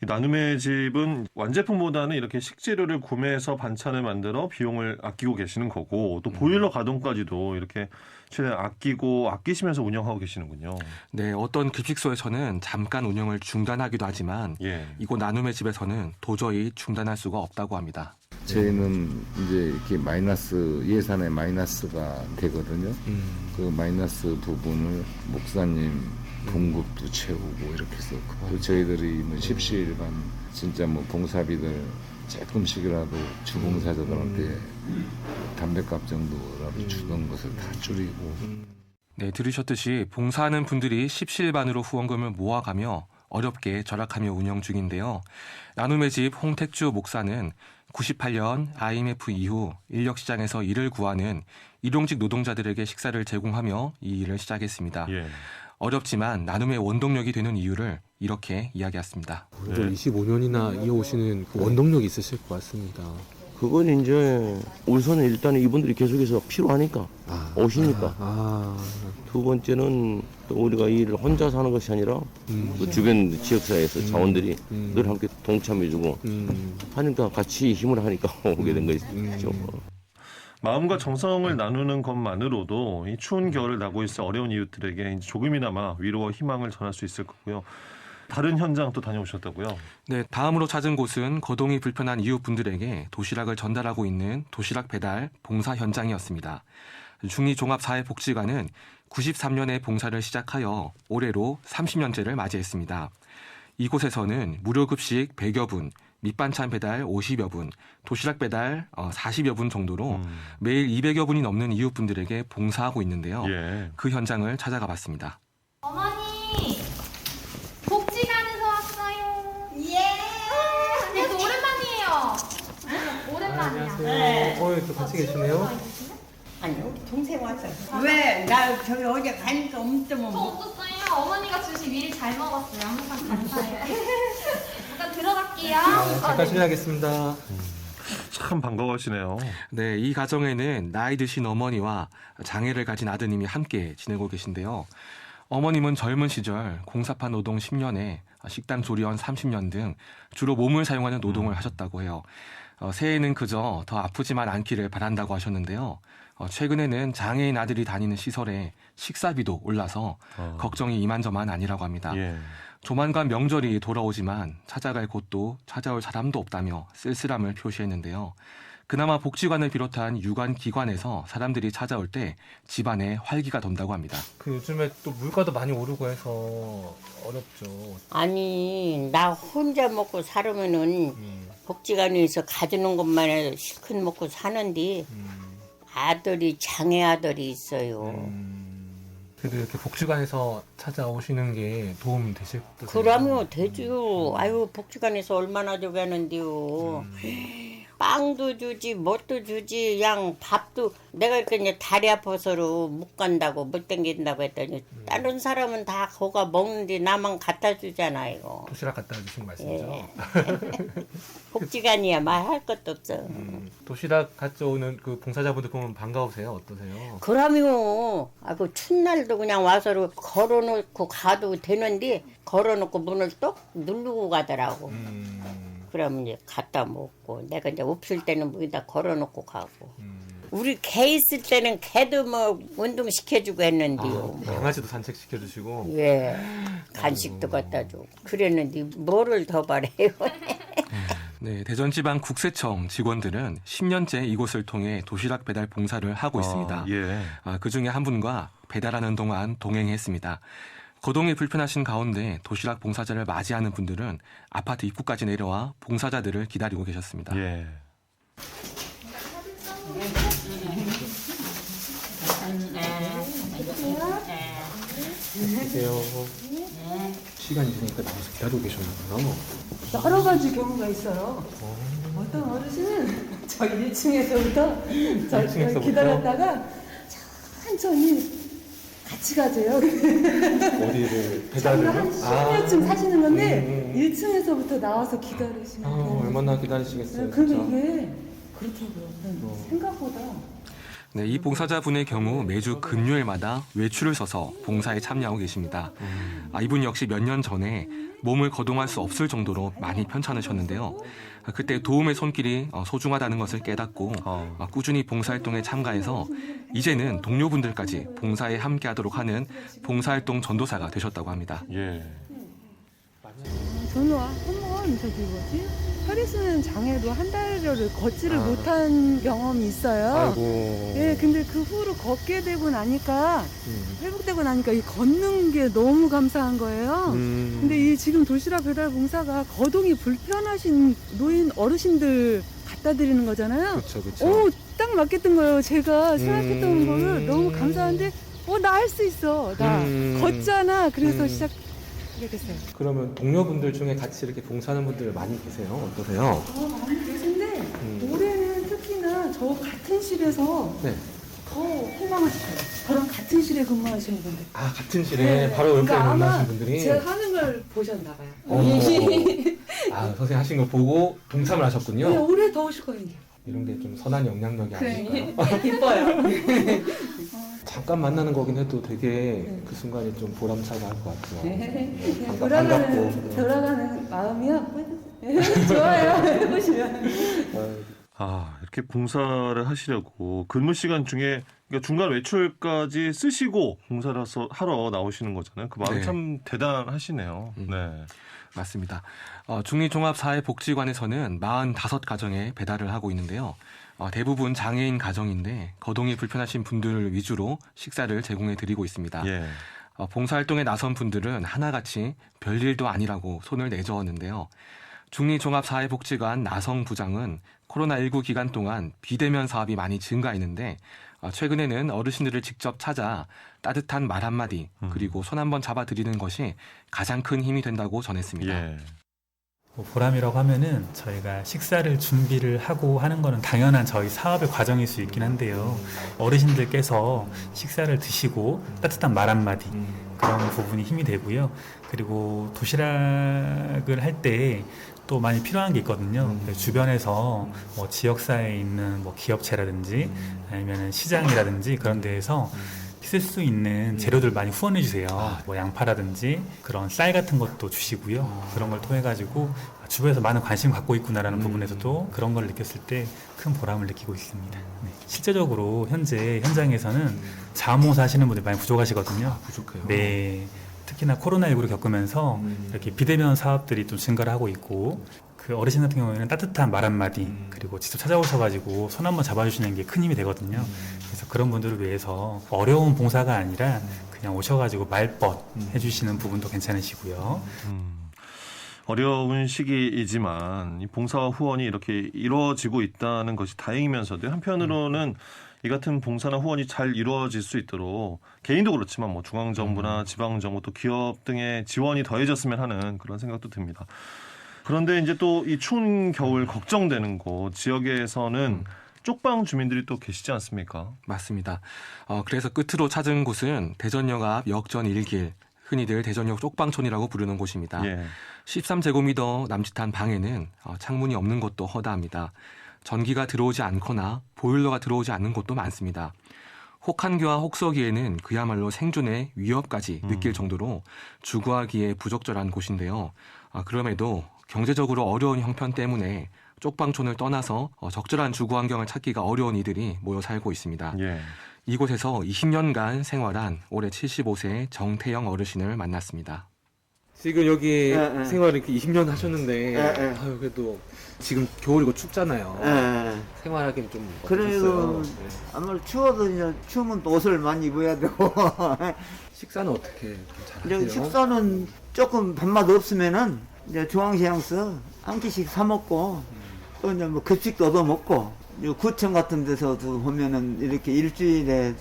이 나눔의 집은 완제품보다는 이렇게 식재료를 구매해서 반찬을 만들어 비용을 아끼고 계시는 거고 또 보일러 가동까지도 이렇게 최대한 아끼시면서 운영하고 계시는군요. 네, 어떤 급식소에서는 잠깐 운영을 중단하기도 하지만 예. 이곳 나눔의 집에서는 도저히 중단할 수가 없다고 합니다. 저희는 이제 이렇게 마이너스 예산에 마이너스가 되거든요. 그 마이너스 부분을 목사님 봉급도 채우고 이렇게 해서 또 저희들이 뭐 십시일반 진짜 뭐 봉사비들 조금씩이라도 주봉사자들한테 담배값 정도라도 주던 것을 다 줄이고. 네, 들으셨듯이 봉사하는 분들이 십시일반으로 후원금을 모아가며 어렵게 절약하며 운영 중인데요. 나눔의 집 홍택주 목사는 98년 IMF 이후 인력시장에서 일을 구하는 일용직 노동자들에게 식사를 제공하며 이 일을 시작했습니다. 예. 어렵지만 나눔의 원동력이 되는 이유를 이렇게 이야기했습니다. 또 25년이나 이어오시는 그 원동력이 있으실 것 같습니다. 그건 이제 우선은 일단 이분들이 계속해서 필요하니까 오시니까 두 번째는 또 우리가 이 일을 혼자 사는 것이 아니라 또 주변 지역사회에서 자원들이 늘 함께 동참해주고 하니까 같이 힘을 하니까 오게 된 것이죠. 마음과 정성을 나누는 것만으로도 이 추운 겨울을 나고 있어 어려운 이웃들에게 이제 조금이나마 위로와 희망을 전할 수 있을 거고요. 다른 현장 또 다녀오셨다고요? 네, 다음으로 찾은 곳은 거동이 불편한 이웃분들에게 도시락을 전달하고 있는 도시락 배달 봉사 현장이었습니다. 중리종합사회복지관은 93년에 봉사를 시작하여 올해로 30년째를 맞이했습니다. 이곳에서는 무료급식 100여 분, 밑반찬 배달 50여 분, 도시락 배달 40여 분 정도로 매일 200여 분이 넘는 이웃분들에게 봉사하고 있는데요. 예. 그 현장을 찾아가 봤습니다. 어머니! 복지관에서 왔어요. 예! 안녕하세요. 오랜만이에요. 오랜만이야. 네. 또 같이 계시네요. 아니요, 동생 왔어요. 왜? 나 저기 어제 가니까 엄청 저 없었어요. 어머니가 주신 미리 잘 먹었어요. 항상 감사해요. 잠깐 들어갈게요. 잠깐 실례하겠습니다. 참 반가워하시네요. 네, 이 가정에는 나이 드신 어머니와 장애를 가진 아드님이 함께 지내고 계신데요. 어머님은 젊은 시절 공사판 노동 10년에 식당 조리원 30년 등 주로 몸을 사용하는 노동을 하셨다고 해요. 새해에는 그저 더 아프지만 않기를 바란다고 하셨는데요. 최근에는 장애인 아들이 다니는 시설에 식사비도 올라서 걱정이 이만저만 아니라고 합니다. 예. 조만간 명절이 돌아오지만 찾아갈 곳도 찾아올 사람도 없다며 쓸쓸함을 표시했는데요. 그나마 복지관을 비롯한 유관기관에서 사람들이 찾아올 때 집안에 활기가 돈다고 합니다. 그 요즘에 또 물가도 많이 오르고 해서 어렵죠. 아니, 나 혼자 먹고 살으면은 복지관에서 가져놓은 것만 해도 실컷 먹고 사는데 아들이 장애 아들이 있어요. 그래도 이렇게 복지관에서 찾아오시는 게 도움 되실 것 같아요. 그러면 되죠. 아유, 복지관에서 얼마나 줘가는데요. 빵도 주지, 뭣도 주지, 그냥 밥도 내가 이렇게 이제 다리 아파서로 못 간다고 못 땡긴다고 했더니 다른 사람은 다 거가 먹는데 나만 갖다 주잖아요. 도시락 갖다 주신 말씀이죠. 예. 복지관이야 말할 것도 없어. 도시락 가져오는 그 봉사자분들 보면 반가우세요? 어떠세요? 그러면 그 춘날도 그냥 와서 걸어놓고 가도 되는데 걸어놓고 문을 똑 누르고 가더라고. 그러면 이제 갖다 먹고 내가 이제 없을 때는 뭐기다 걸어놓고 가고. 우리 개 있을 때는 개도 뭐 운동 시켜주고 했는데요. 강아지도 산책시켜주시고. 예, 간식도 갖다 주고 그랬는데 뭐를 더 바래요. 네, 대전지방국세청 직원들은 10년째 이곳을 통해 도시락 배달 봉사를 하고 있습니다. 예. 그중에 한 분과 배달하는 동안 동행했습니다. 거동이 불편하신 가운데 도시락 봉사자를 맞이하는 분들은 아파트 입구까지 내려와 봉사자들을 기다리고 계셨습니다. 예. 안녕하세요. 시간이 되니까 나와서 기다리고 계셨나봐요. 여러 가지 경우가 있어요. 어떤 어르신은 저 1층에서부터 저 기다렸다가 천천히 같이 가세요. 어디를 배달을? 한 10몇 층 사시는 건데 1층에서부터 나와서 기다리시면 돼요. 얼마나 기다리시겠어요? 그런데 이게 그렇다고요. 생각보다. 네, 이 봉사자분의 경우 매주 금요일마다 외출을 서서 봉사에 참여하고 계십니다. 이분 역시 몇 년 전에 몸을 거동할 수 없을 정도로 많이 편찮으셨는데요. 그때 도움의 손길이 소중하다는 것을 깨닫고 꾸준히 봉사활동에 참가해서 이제는 동료분들까지 봉사에 함께하도록 하는 봉사활동 전도사가 되셨다고 합니다. 예. 저는 한번 저기 뭐지? 혈액순환 장애로 한 달여를 걷지를 못한 경험이 있어요. 아이고. 예, 근데 그 후로 걷게 되고 나니까 회복되고 나니까 이 걷는 게 너무 감사한 거예요. 근데 이 지금 도시락 배달 봉사가 거동이 불편하신 노인 어르신들 갖다 드리는 거잖아요. 그렇죠, 그렇죠. 오, 딱 맞겠던 거예요. 제가 생각했던 거를 너무 감사한데, 나 할 수 있어. 나 걷잖아. 그래서 시작하게 됐어요. 그러면 동료분들 중에 같이 이렇게 봉사하는 분들 많이 계세요? 어떠세요? 많이 계신데 올해는 특히나 저 같은 실에서 네. 더 희망하시죠. 저랑 같은 실에 근무하시는 분들. 같은 실에 바로 옆에 근무하시는 분들이. 제가 하는 걸 보셨나 봐요. 선생님 하신 거 보고 동참을 하셨군요. 네, 올해 더 오실 거예요. 이런 게 좀 선한 영향력이 아닐까요? 이뻐요. 잠깐 만나는 거긴 해도 되게 그 순간이 좀 보람차게 할 것 같아요. 반갑고. 돌아가는 마음이요. 좋아요. 해보시면. 이렇게 봉사를 하시려고 근무 시간 중에 그러니까 중간 외출까지 쓰시고 봉사를 하러 나오시는 거잖아요. 그 마음이 네. 참 대단하시네요. 네. 맞습니다. 중리종합사회복지관에서는 45가정에 배달을 하고 있는데요. 대부분 장애인 가정인데 거동이 불편하신 분들 위주로 식사를 제공해 드리고 있습니다. 예. 봉사활동에 나선 분들은 하나같이 별일도 아니라고 손을 내저었는데요. 중리종합사회복지관 나성 부장은 코로나19 기간 동안 비대면 사업이 많이 증가했는데 최근에는 어르신들을 직접 찾아 따뜻한 말 한마디 그리고 손 한번 잡아드리는 것이 가장 큰 힘이 된다고 전했습니다. 예. 보람이라고 하면은 저희가 식사를 준비를 하고 하는 거는 당연한 저희 사업의 과정일 수 있긴 한데요. 어르신들께서 식사를 드시고 따뜻한 말 한마디 그런 부분이 힘이 되고요. 그리고 도시락을 할 때 또 많이 필요한 게 있거든요. 주변에서 뭐 지역사회에 있는 뭐 기업체라든지 아니면 시장이라든지 그런 데에서 쓸 수 있는 재료들 많이 후원해 주세요. 뭐 양파라든지 그런 쌀 같은 것도 주시고요. 그런 걸 통해 가지고 주변에서 많은 관심 갖고 있구나라는 부분에서도 그런 걸 느꼈을 때 큰 보람을 느끼고 있습니다. 네. 실제적으로 현재 현장에서는 자원봉사 하시는 분들이 많이 부족하시거든요. 부족해요. 네. 특히나 코로나19를 겪으면서 이렇게 비대면 사업들이 좀 증가를 하고 있고 그 어르신 같은 경우에는 따뜻한 말 한마디 그리고 직접 찾아오셔가지고 손 한번 잡아주시는 게 큰 힘이 되거든요. 그래서 그런 분들을 위해서 어려운 봉사가 아니라 그냥 오셔가지고 말벗 해주시는 부분도 괜찮으시고요. 어려운 시기이지만 이 봉사와 후원이 이렇게 이루어지고 있다는 것이 다행이면서도 한편으로는 이 같은 봉사나 후원이 잘 이루어질 수 있도록 개인도 그렇지만 뭐 중앙정부나 지방정부 또 기업 등의 지원이 더해졌으면 하는 그런 생각도 듭니다. 그런데 이제 또 이 추운 겨울 걱정되는 곳 지역에서는 쪽방 주민들이 또 계시지 않습니까? 맞습니다. 그래서 끝으로 찾은 곳은 대전역 앞 역전 1길, 흔히들 대전역 쪽방촌이라고 부르는 곳입니다. 예. 13제곱미터 남짓한 방에는 창문이 없는 곳도 허다합니다. 전기가 들어오지 않거나 보일러가 들어오지 않는 곳도 많습니다. 혹한기와 혹서기에는 그야말로 생존의 위협까지 느낄 정도로 주거하기에 부적절한 곳인데요. 그럼에도 경제적으로 어려운 형편 때문에 쪽방촌을 떠나서 적절한 주거 환경을 찾기가 어려운 이들이 모여 살고 있습니다. 예. 이곳에서 20년간 생활한 올해 75세 정태영 어르신을 만났습니다. 지금 여기 예. 생활 이렇게 20년 하셨는데 예. 아유, 그래도 지금 겨울이고 춥잖아요. 예. 생활하기는 좀 그래도 어떠셨어요? 네. 아무래도 추워도 이제 추우면 또 옷을 많이 입어야 되고. 식사는 어떻게 이제 잘하세요? 식사는 조금 밥맛 없으면은 이제 중앙시장서 한 끼씩 사 먹고 또 이제 뭐 급식도 얻어 먹고 구청 같은 데서도 보면은 이렇게 일주일에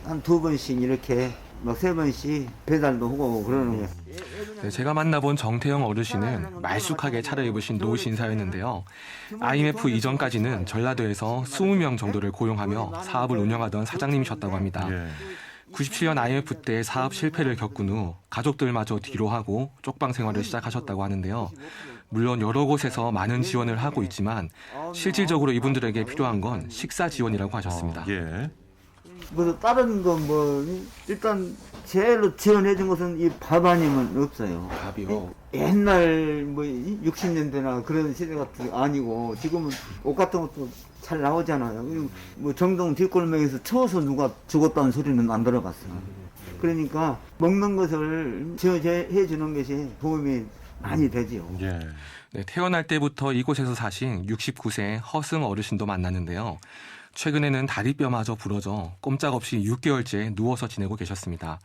한 2번씩 이렇게 막 3번씩 배달도 하고 그러는 거예요. 네, 제가 만나본 정태영 어르신은 말쑥하게 차려입으신 노신사였는데요. IMF 이전까지는 전라도에서 20명 정도를 고용하며 사업을 운영하던 사장님이셨다고 합니다. 97년 IMF 때 사업 실패를 겪은 후 가족들마저 뒤로하고 쪽방 생활을 시작하셨다고 하는데요. 물론 여러 곳에서 많은 지원을 하고 있지만 실질적으로 이분들에게 필요한 건 식사 지원이라고 하셨습니다. 뭐 다른 거 뭐 일단 제일로 지원해 준 것은 이 밥 아니면 없어요. 밥이요? 옛날 뭐 60년대나 그런 시대 같은 게 아니고 지금은 옷 같은 것도 잘 나오잖아요. 뭐 정동 뒷골목에서 추워서 누가 죽었다는 소리는 안 들어봤어요. 그러니까 먹는 것을 지원해 주는 것이 도움이 많이 되지요. 네, 태어날 때부터 이곳에서 사신 69세 허승 어르신도 만났는데요. 최근에는 다리뼈마저 부러져 꼼짝없이 6개월째 누워서 지내고 계셨습니다.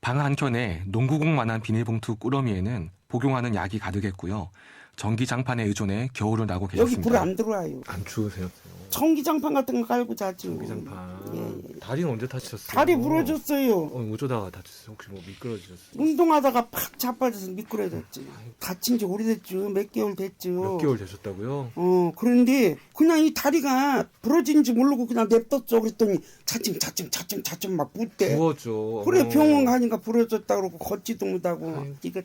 방 한켠에 농구공만한 비닐봉투 꾸러미에는 복용하는 약이 가득했고요. 전기장판에 의존해 겨울을 나고 여기 계셨습니다. 불 안 들어와요. 안 추우세요? 전기장판 같은 거 깔고 자죠. 전기장판. 다리는 언제 다치셨어요? 다리 부러졌어요. 어쩌다가 다쳤어요? 혹시 뭐 미끄러지셨어요? 운동하다가 팍 자빠져서 미끄러졌지. 다친 지 오래됐죠. 몇 개월 됐죠. 몇 개월 되셨다고요? 그런데 그냥 이 다리가 부러진지 모르고 그냥 냅뒀죠. 그랬더니 차츰 막 붓대. 부었죠. 그래 병원 가니까 부러졌다 그러고 걷지도 못하고 이게.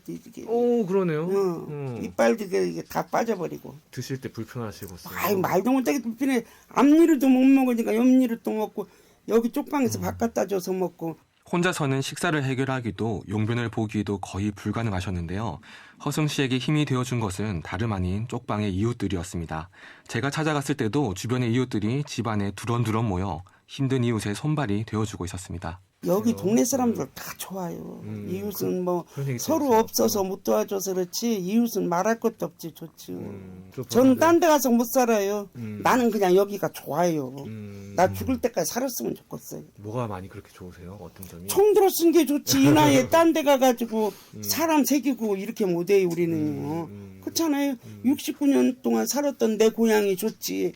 그러네요. 이빨도 이게 다 빠져버리고. 드실 때 불편하시겠어요? 아이 말도 못하게 불편해. 앞니를도 못 먹으니까 옆니를도 먹고 여기 쪽방에서 밥 갖다 줘서 먹고. 혼자서는 식사를 해결하기도 용변을 보기도 거의 불가능하셨는데요. 허승 씨에게 힘이 되어준 것은 다름 아닌 쪽방의 이웃들이었습니다. 제가 찾아갔을 때도 주변의 이웃들이 집안에 두런두런 모여 힘든 이웃의 손발이 되어주고 있었습니다. 여기 동네 사람들 다 좋아요. 이웃은 뭐 서로 없어서 못 도와줘서 그렇지 이웃은 말할 것도 없지 좋지. 저는 딴 데 가서 못 살아요. 나는 그냥 여기가 좋아요. 나 죽을 때까지 살았으면 좋겠어요. 뭐가 많이 그렇게 좋으세요? 어떤 점이? 총 들어 쓴 게 좋지. 이 나이에 딴 데 가가지고 사람 새기고 이렇게 못해요 우리는요. 그렇잖아요. 69년 동안 살았던 내 고향이 좋지.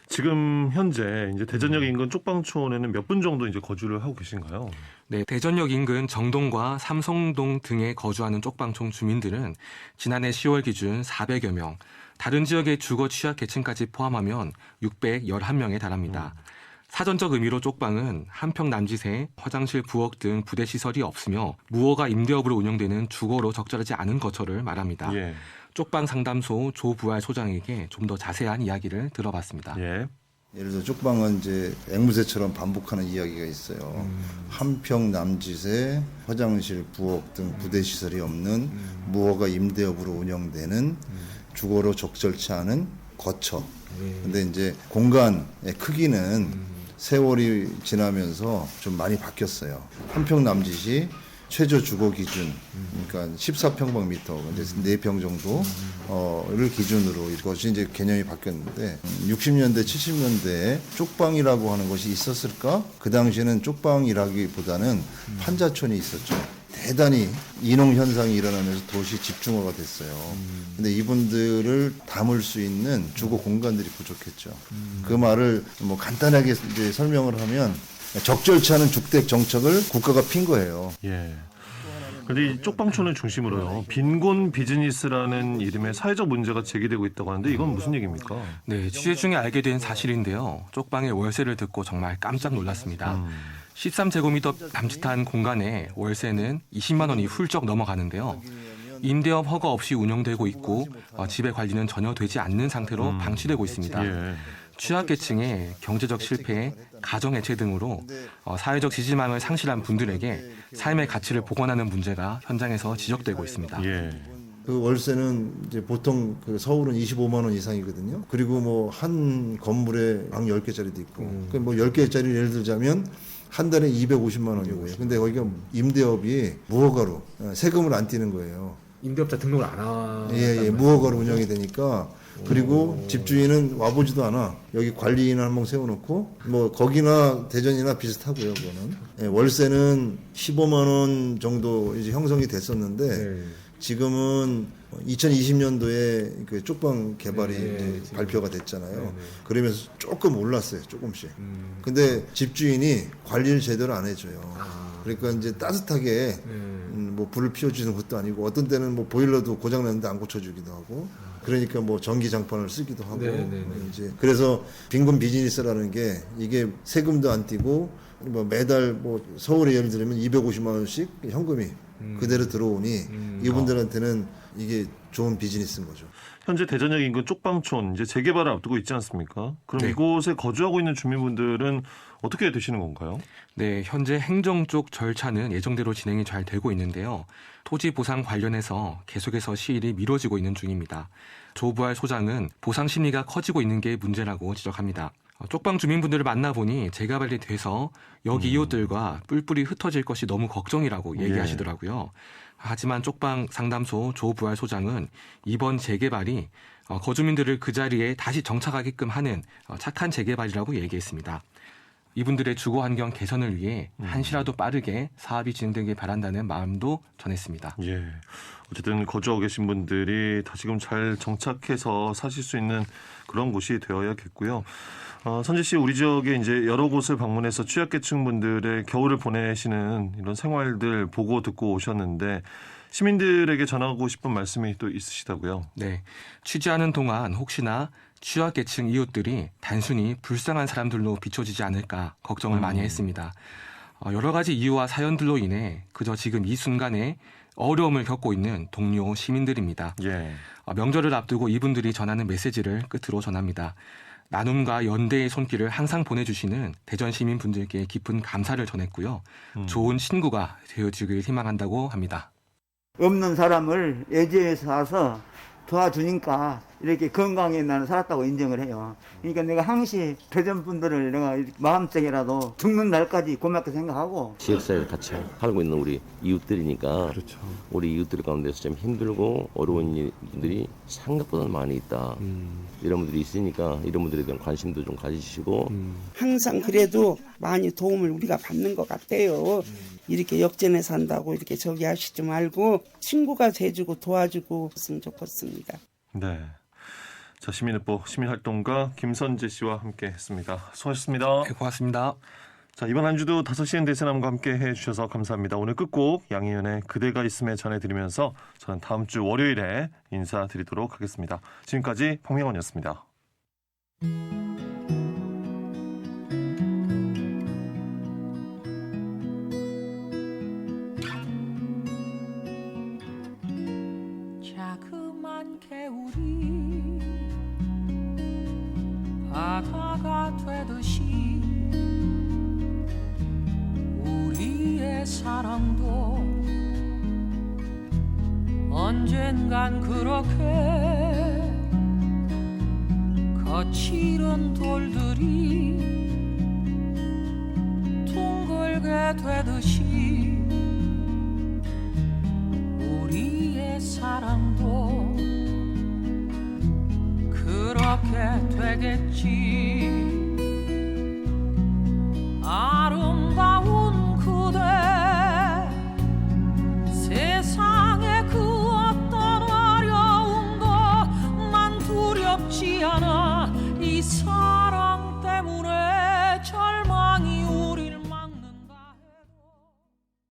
지금 현재 이제 대전역 인근 쪽방촌에는 몇 분 정도 이제 거주를 하고 계신가요? 네, 대전역 인근 정동과 삼성동 등에 거주하는 쪽방촌 주민들은 지난해 10월 기준 400여 명, 다른 지역의 주거 취약 계층까지 포함하면 611명에 달합니다. 사전적 의미로 쪽방은 한평 남짓에 화장실, 부엌 등 부대 시설이 없으며 무허가 임대업으로 운영되는 주거로 적절하지 않은 거처를 말합니다. 쪽방 상담소 조부활 소장에게 좀 더 자세한 이야기를 들어봤습니다. 예를 들어 쪽방은 이제 앵무새처럼 반복하는 이야기가 있어요. 한평 남짓에 화장실, 부엌 등 부대 시설이 없는 무허가 임대업으로 운영되는 주거로 적절치 않은 거처. 근데 이제 공간의 크기는 세월이 지나면서 좀 많이 바뀌었어요. 한평 남짓이 최저 주거 기준, 그러니까 14평방미터, 이제 4평 정도를 기준으로 이것이 이제 개념이 바뀌었는데 60년대, 70년대에 쪽방이라고 하는 것이 있었을까? 그 당시에는 쪽방이라기보다는 판자촌이 있었죠. 대단히 인홍 현상이 일어나면서 도시 집중화가 됐어요. 근데 이분들을 담을 수 있는 주거 공간들이 부족했죠. 그 말을 뭐 간단하게 이제 설명을 하면 적절치 않은 주택 정책을 국가가 핀 거예요. 근데 이 쪽방촌을 중심으로요, 빈곤 비즈니스라는 이름의 사회적 문제가 제기되고 있다고 하는데 이건 무슨 얘기입니까? 네, 취재 중에 알게 된 사실인데요. 쪽방의 월세를 듣고 정말 깜짝 놀랐습니다. 13제곱미터 남짓한 공간에 월세는 20만 원이 훌쩍 넘어가는데요. 임대업 허가 없이 운영되고 있고 집의 관리는 전혀 되지 않는 상태로 방치되고 있습니다. 취약계층의 경제적 실패, 가정해체 등으로 사회적 지지망을 상실한 분들에게 삶의 가치를 복원하는 문제가 현장에서 지적되고 있습니다. 그 월세는 이제 보통 그 서울은 25만 원 이상이거든요. 그리고 뭐 한 건물에 방 10개짜리도 있고. 그 뭐 10개짜리 예를 들자면 한 달에 250만 원이고요. 근데 거기가 임대업이 무허가로 세금을 안 떼는 거예요. 임대업자 등록을 안 하. 예, 무허가로 운영이 되니까. 그리고 집주인은 와보지도 않아. 여기 관리인 한 명 세워놓고 뭐 거기나 대전이나 비슷하고요. 그거는 월세는 15만 원 정도 이제 형성이 됐었는데 지금은 2020년도에 그 쪽방 개발이 이제 발표가 됐잖아요. 그러면서 조금 올랐어요. 조금씩. 근데 집주인이 관리를 제대로 안 해줘요. 그러니까 이제 따뜻하게 뭐 불을 피워주는 것도 아니고 어떤 때는 뭐 보일러도 고장났는데 안 고쳐주기도 하고 그러니까 뭐 전기 장판을 쓰기도 하고 이제 그래서 빈곤 비즈니스라는 게 이게 세금도 안 떼고 뭐 매달 뭐 서울에 예를 들면 250만 원씩 현금이 그대로 들어오니 이분들한테는 이게 좋은 비즈니스인 거죠. 현재 대전역 인근 쪽방촌 이제 재개발을 앞두고 있지 않습니까? 그럼 네. 이곳에 거주하고 있는 주민분들은 어떻게 되시는 건가요? 네, 현재 행정 쪽 절차는 예정대로 진행이 잘 되고 있는데요. 토지 보상 관련해서 계속해서 시일이 미뤄지고 있는 중입니다. 조부할 소장은 보상 심리가 커지고 있는 게 문제라고 지적합니다. 쪽방 주민분들을 만나보니 재개발이 돼서 여기 이웃들과 뿔뿔이 흩어질 것이 너무 걱정이라고 얘기하시더라고요. 하지만 쪽방 상담소 조부할 소장은 이번 재개발이 거주민들을 그 자리에 다시 정착하게끔 하는 착한 재개발이라고 얘기했습니다. 이분들의 주거 환경 개선을 위해 한시라도 빠르게 사업이 진행되길 바란다는 마음도 전했습니다. 예. 어쨌든 거주하고 계신 분들이 다시금 잘 정착해서 사실 수 있는 그런 곳이 되어야겠고요. 선재 씨, 우리 지역에 이제 여러 곳을 방문해서 취약계층 분들의 겨울을 보내시는 이런 생활들 보고 듣고 오셨는데 시민들에게 전하고 싶은 말씀이 또 있으시다고요? 네. 취재하는 동안 혹시나 취약계층 이웃들이 단순히 불쌍한 사람들로 비춰지지 않을까 걱정을 많이 했습니다. 여러 가지 이유와 사연들로 인해 그저 지금 이 순간에 어려움을 겪고 있는 동료 시민들입니다. 예. 명절을 앞두고 이분들이 전하는 메시지를 끝으로 전합니다. 나눔과 연대의 손길을 항상 보내주시는 대전 시민분들께 깊은 감사를 전했고요. 좋은 친구가 되어주길 희망한다고 합니다. 없는 사람을 예지에서 와서 도와주니까 이렇게 건강에 나는 살았다고 인정을 해요. 그러니까 내가 항시 대전 분들을 내가 마음속에라도 죽는 날까지 고맙게 생각하고 지역사회를 같이 살고 있는 우리 이웃들이니까 그렇죠. 우리 이웃들 가운데서 좀 힘들고 어려운 분들이 생각보다 많이 있다. 이런 분들이 있으니까 이런 분들에 대한 관심도 좀 가지시고 항상 그래도 많이 도움을 우리가 받는 것 같아요. 이렇게 역전에 산다고 이렇게 저기 하시지 말고 친구가 돼주고 도와주고 했으면 좋겠습니다. 네. 자, 시민일보 시민활동가 김선재 씨와 함께했습니다. 수고하셨습니다. 네, 고맙습니다. 자, 이번 한 주도 5시엔 대세남과 함께 해주셔서 감사합니다. 오늘 끝곡 양희은의 그대가 있음에 전해드리면서 저는 다음 주 월요일에 인사드리도록 하겠습니다. 지금까지 박명원이었습니다. 자그만 개울이 바다가 되듯이 우리의 사랑도 언젠간 그렇게 거칠은 돌들이 둥글게 되듯이 우리의 사랑도 그렇게 되겠지.